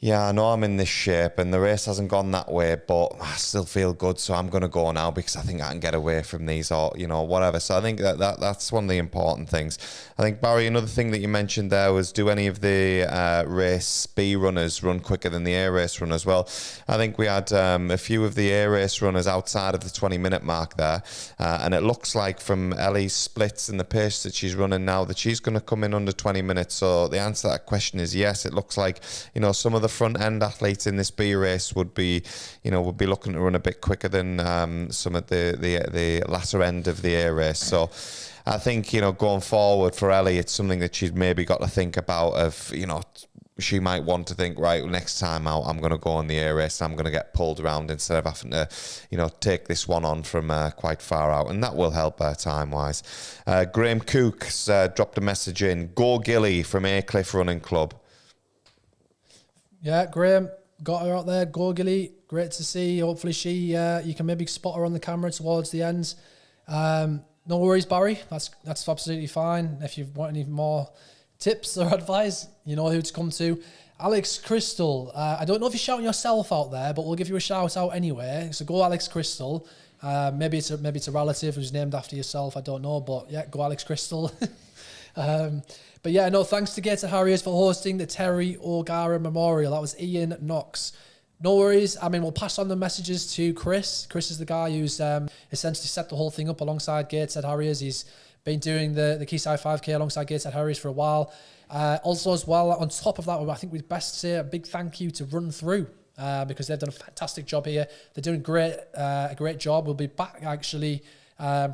yeah, I know I'm in this shape and the race hasn't gone that way, but I still feel good, so I'm going to go now because I think I can get away from these, or whatever. So I think that's one of the important things. I think, Barry, another thing that you mentioned there was, do any of the race B runners run quicker than the A race runners? Well, I think we had a few of the A race runners outside of the 20-minute mark there, and it looks like from Ellie's splits and the pace that she's running now that she's going to come in under 20 minutes. So the answer to that question is yes. It looks like some of the front end athletes in this B race would be looking to run a bit quicker than some of the latter end of the A race. So I think going forward for Ellie, it's something that she's maybe got to think about. She might want to think, right, next time out I'm going to go on the A race, I'm going to get pulled around instead of having to take this one on from quite far out, and that will help her time wise. Graham Cook's dropped a message in, go Gilly from Aycliffe Running Club. Yeah, Graham, got her out there. Go Gilly, great to see. Hopefully you can maybe spot her on the camera towards the end. No worries, Barry. That's absolutely fine. If you want any more tips or advice, you know who to come to. Alex Crystal. I don't know if you're shouting yourself out there, but we'll give you a shout out anyway. So go Alex Crystal. Maybe it's a relative who's named after yourself. I don't know, but yeah, go Alex Crystal. But yeah, no, thanks to Gateshead Harriers for hosting the Terry O'Gara Memorial. That was Ian Knox. No worries. I mean, we'll pass on the messages to Chris. Chris is the guy who's essentially set the whole thing up alongside Gateshead Harriers. He's been doing the Quayside 5K alongside Gateshead Harriers for a while. Also, as well, on top of that, I think we'd best say a big thank you to RunThrough, because they've done a fantastic job here. They're doing a great job. We'll be back actually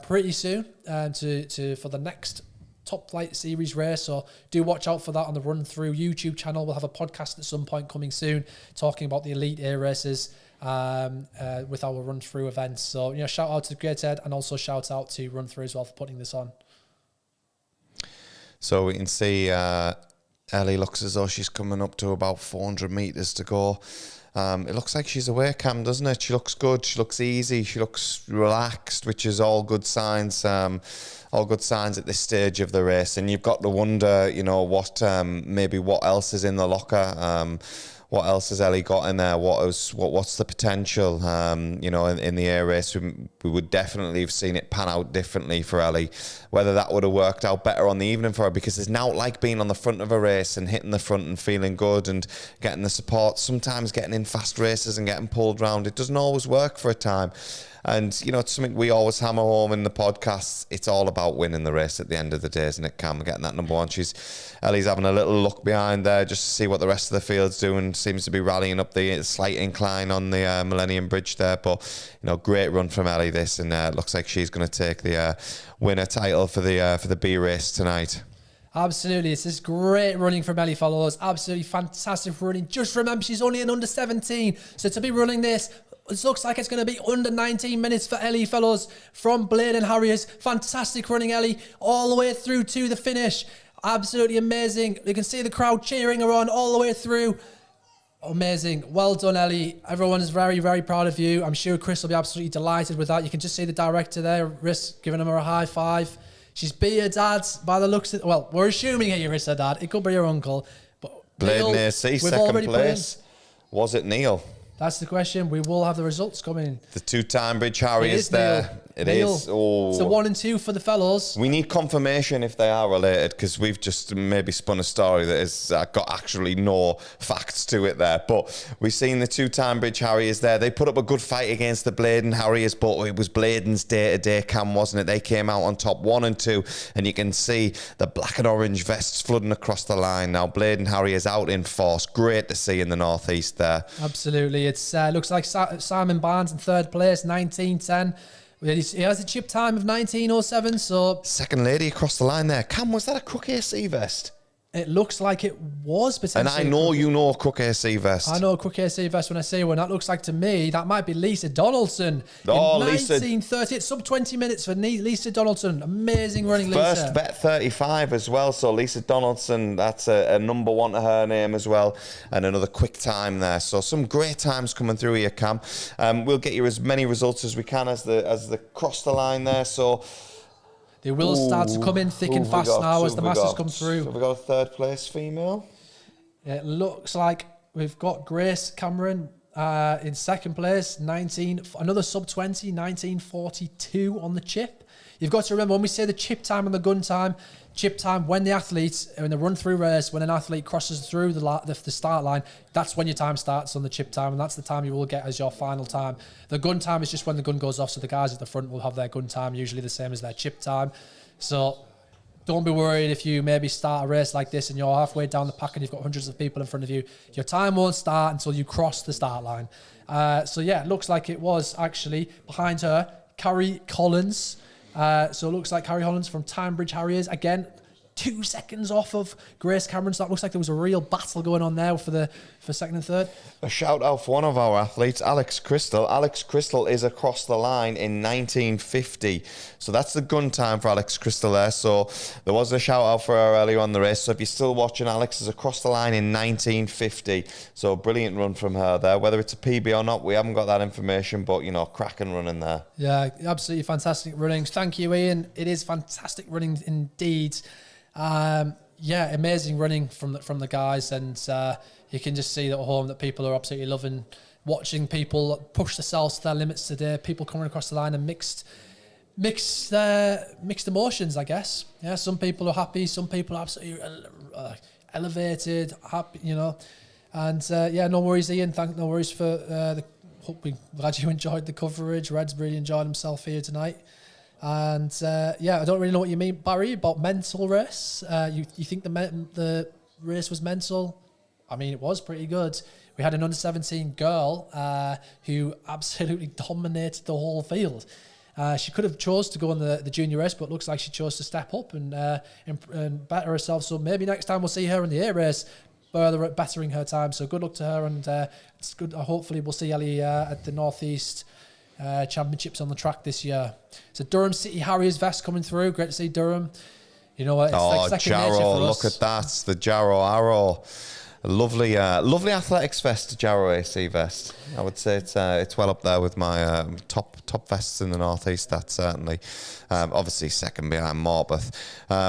pretty soon for the next Top Flight Series race, so do watch out for that on the RunThrough YouTube channel. We'll have a podcast at some point coming soon talking about the Elite A races with our RunThrough events. So shout out to Gateshead, and also shout out to RunThrough as well for putting this on. So we can see Ellie looks as though she's coming up to about 400 metres to go. It looks like she's away, Cam, doesn't it? She looks good. She looks easy. She looks relaxed, which is all good signs. All good signs at this stage of the race. And you've got to wonder, what else is in the locker. What else has Ellie got in there? What's the potential? In the A race, we would definitely have seen it pan out differently for Ellie. Whether that would have worked out better on the evening for her, because it's now like being on the front of a race and hitting the front and feeling good and getting the support. Sometimes getting in fast races and getting pulled round, it doesn't always work for a time. And, you know, it's something we always hammer home in the podcasts. It's all about winning the race at the end of the day, isn't it, Cam? Getting that number one. Ellie's having a little look behind there just to see what the rest of the field's doing. Seems to be rallying up the slight incline on the Millennium Bridge there. But, you know, great run from Ellie this, and looks like she's going to take the winner title for the B race tonight. Absolutely. It's this great running from Ellie, fellows. Absolutely fantastic running. Just remember, she's only an under 17. So to be running this, it looks like it's going to be under 19 minutes for Ellie, fellows, from Blade and Harriers. Fantastic running, Ellie, all the way through to the finish. Absolutely amazing. You can see the crowd cheering her on all the way through. Amazing. Well done, Ellie. Everyone is very, very proud of you. I'm sure Chris will be absolutely delighted with that. You can just see the director there, Riss, giving him a high five. She's be her dad by the looks of it. Well, we're assuming here is her dad. It could be her uncle. But Blade and AC, second place. Was it Neil? That's the question. We will have the results coming. The 2 Timebridge Harriers there. It is. Oh. So 1 and 2 for the fellows. We need confirmation if they are related, because we've just maybe spun a story that has got actually no facts to it there. But we've seen the 2 Timebridge Harriers there. They put up a good fight against the Bladen Harriers, but it was Bladen's day-to-day, Cam, wasn't it? They came out on top 1 and 2, and you can see the black and orange vests flooding across the line. Now Bladen Harriers out in force. Great to see in the northeast there. Absolutely. It looks like Simon Barnes in 3rd place, 19:10. He has a chip time of 19:07. So second lady across the line there. Cam, was that a Crook AC vest? It looks like it was potentially. And I know you know a Crook AC vest. I know a Crook AC vest when I see one. That looks like to me, that might be Lisa Donaldson. Oh, in Lisa. 1930. It's sub 20 minutes for Lisa Donaldson. Amazing running, Lisa. First vet 35 as well. So Lisa Donaldson, that's a number 1 to her name as well. And another quick time there. So some great times coming through here, Cam. We'll get you as many results as we can as the cross the line there. So they will start to come in thick and fast now as the masses come through. Have we got a 3rd place female? It looks like we've got Grace Cameron in 2nd place, another sub 20, 19:42 on the chip. You've got to remember, when we say the chip time and the gun time, chip time, when the athletes, in the run-through race, when an athlete crosses through the start line, that's when your time starts on the chip time, and that's the time you will get as your final time. The gun time is just when the gun goes off, so the guys at the front will have their gun time, usually the same as their chip time. So don't be worried if you maybe start a race like this and you're halfway down the pack and you've got hundreds of people in front of you. Your time won't start until you cross the start line. So yeah, it looks like it was actually behind her, Carrie Collins. So it looks like Carrie Collins from Timebridge Harriers. Again, 2 seconds off of Grace Cameron. So that looks like there was a real battle going on there for 2nd and 3rd. A shout out for one of our athletes, Alex Crystal. Alex Crystal is across the line in 1950. So that's the gun time for Alex Crystal there. So there was a shout out for her earlier on the race. So if you're still watching, Alex is across the line in 1950. So brilliant run from her there. Whether it's a PB or not, we haven't got that information, but, you know, cracking running there. Yeah, absolutely fantastic running. Thank you, Ian. It is fantastic running indeed. Yeah, amazing running from the guys, and you can just see at home that people are absolutely loving watching people push themselves to their limits today. People coming across the line and mixed emotions, I guess. Yeah, some people are happy, some people are absolutely elevated, happy, you know. And yeah, no worries, Ian. No worries for glad you enjoyed the coverage. Red's really enjoyed himself here tonight. And yeah, I don't really know what you mean, Barry, about mental race. You think the race was mental? I mean, it was pretty good. We had an under 17 girl who absolutely dominated the whole field. She could have chose to go on the junior race, but it looks like she chose to step up and better herself. So maybe next time we'll see her in the A race, further bettering her time. So good luck to her, and it's good. Hopefully we'll see Ellie at the Northeast Championships on the track this year. So Durham City Harriers vest coming through. Great to see Durham. You know what? It's like second nature for us. Look at that. The Jarrow Arrow. A lovely athletics vest, Jarrow AC vest. I would say it's well up there with my top vests in the northeast. That certainly, obviously second behind Morpeth.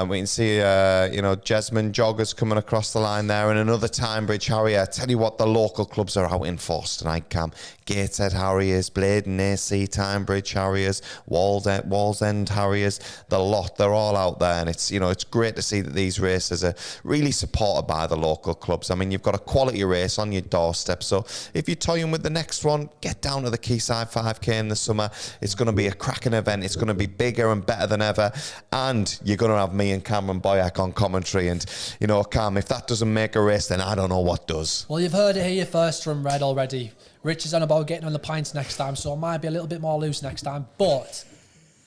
We can see Jesmond Joggers coming across the line there, and another Timebridge Harrier. I tell you what, the local clubs are out in force tonight, Cam. Gateshead Harriers, Bladen AC, Timebridge Harriers, Wallsend Harriers. The lot, they're all out there, and it's great to see that these races are really supported by the local clubs. I mean, and you've got a quality race on your doorstep. So if you're toying with the next one, get down to the Quayside 5K in the summer. It's going to be a cracking event. It's going to be bigger and better than ever. And you're going to have me and Cameron Boyack on commentary. And, you know, Cam, if that doesn't make a race, then I don't know what does. Well, you've heard it here first from Red already. Rich is on about getting on the pints next time, so it might be a little bit more loose next time. But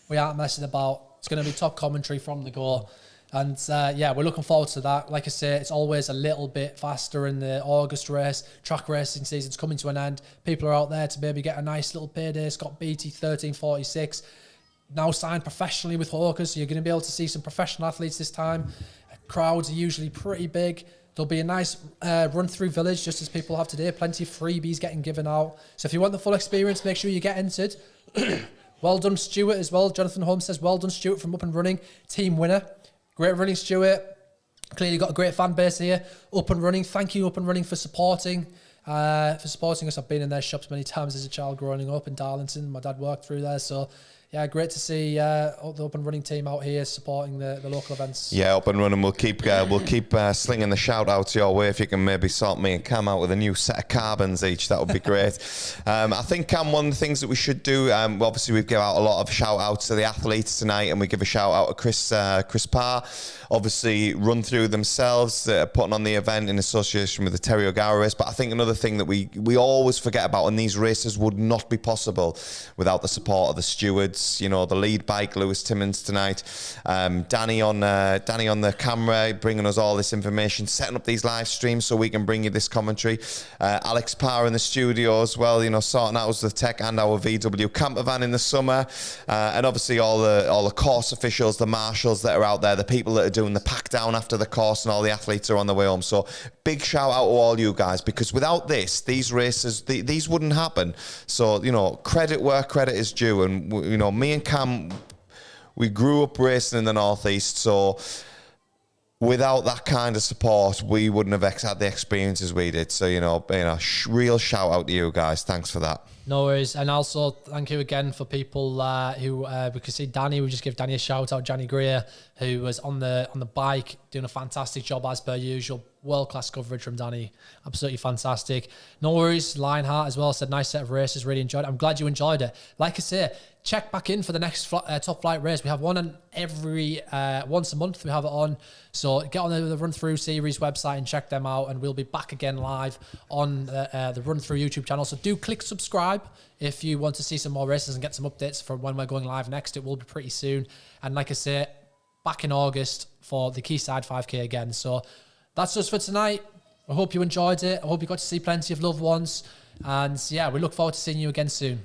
we aren't messing about. It's going to be top commentary from the go. And yeah, we're looking forward to that. Like I say, it's always a little bit faster in the August race. Track racing season's coming to an end. People are out there to maybe get a nice little payday. Scott Beattie, 1346. Now signed professionally with Hawkers, so you're going to be able to see some professional athletes this time. Crowds are usually pretty big. There'll be a nice run-through village, just as people have today. Plenty of freebies getting given out. So if you want the full experience, make sure you get entered. Well done, Stuart, as well. Jonathan Holmes says, well done, Stuart, from Up and Running. Team winner. Great running, Stuart. Clearly got a great fan base here. Up and Running. Thank you, Up and Running, for supporting us. I've been in their shops many times as a child growing up in Darlington. My dad worked through there, so yeah, great to see the Up and Running team out here supporting the local events. Yeah, Up and Running. We'll keep slinging the shout outs your way. If you can maybe sort me and Cam out with a new set of carbons each, that would be great. I think, Cam, one of the things that we should do, obviously we've given out a lot of shout outs to the athletes tonight, and we give a shout out to Chris Parr. Obviously, RunThrough themselves putting on the event in association with the Terry O'Gara race. But I think another thing that we always forget about, and these races would not be possible without the support of the stewards. You know, the lead bike, Lewis Timmins tonight. Danny on the camera, bringing us all this information, setting up these live streams so we can bring you this commentary. Alex Parr in the studio as well, you know, sorting out the tech and our VW camper van in the summer. And obviously all the course officials, the marshals that are out there, the people that are doing the pack down after the course, and all the athletes are on the way home. So big shout out to all you guys, because without this, these races, these wouldn't happen. So, you know, credit where credit is due. And, you know, me and Cam, we grew up racing in the Northeast, so without that kind of support, we wouldn't have had the experiences we did. So, you know, real shout out to you guys. Thanks for that. No worries. And also thank you again for people who we could see Danny. We just give Danny a shout out, Johnny Greer, who was on the bike doing a fantastic job as per usual. World-class coverage from Danny. Absolutely fantastic. No worries. Lionheart as well said, nice set of races. Really enjoyed it. I'm glad you enjoyed it. Like I say, check back in for the next top flight race. We have one on every once a month. We have it on. So get on the RunThrough series website and check them out. And we'll be back again live on the RunThrough YouTube channel. So do click subscribe if you want to see some more races and get some updates for when we're going live next. It will be pretty soon. And like I say, back in August for the Quayside 5K again. So that's us for tonight. I hope you enjoyed it. I hope you got to see plenty of loved ones. And yeah, we look forward to seeing you again soon.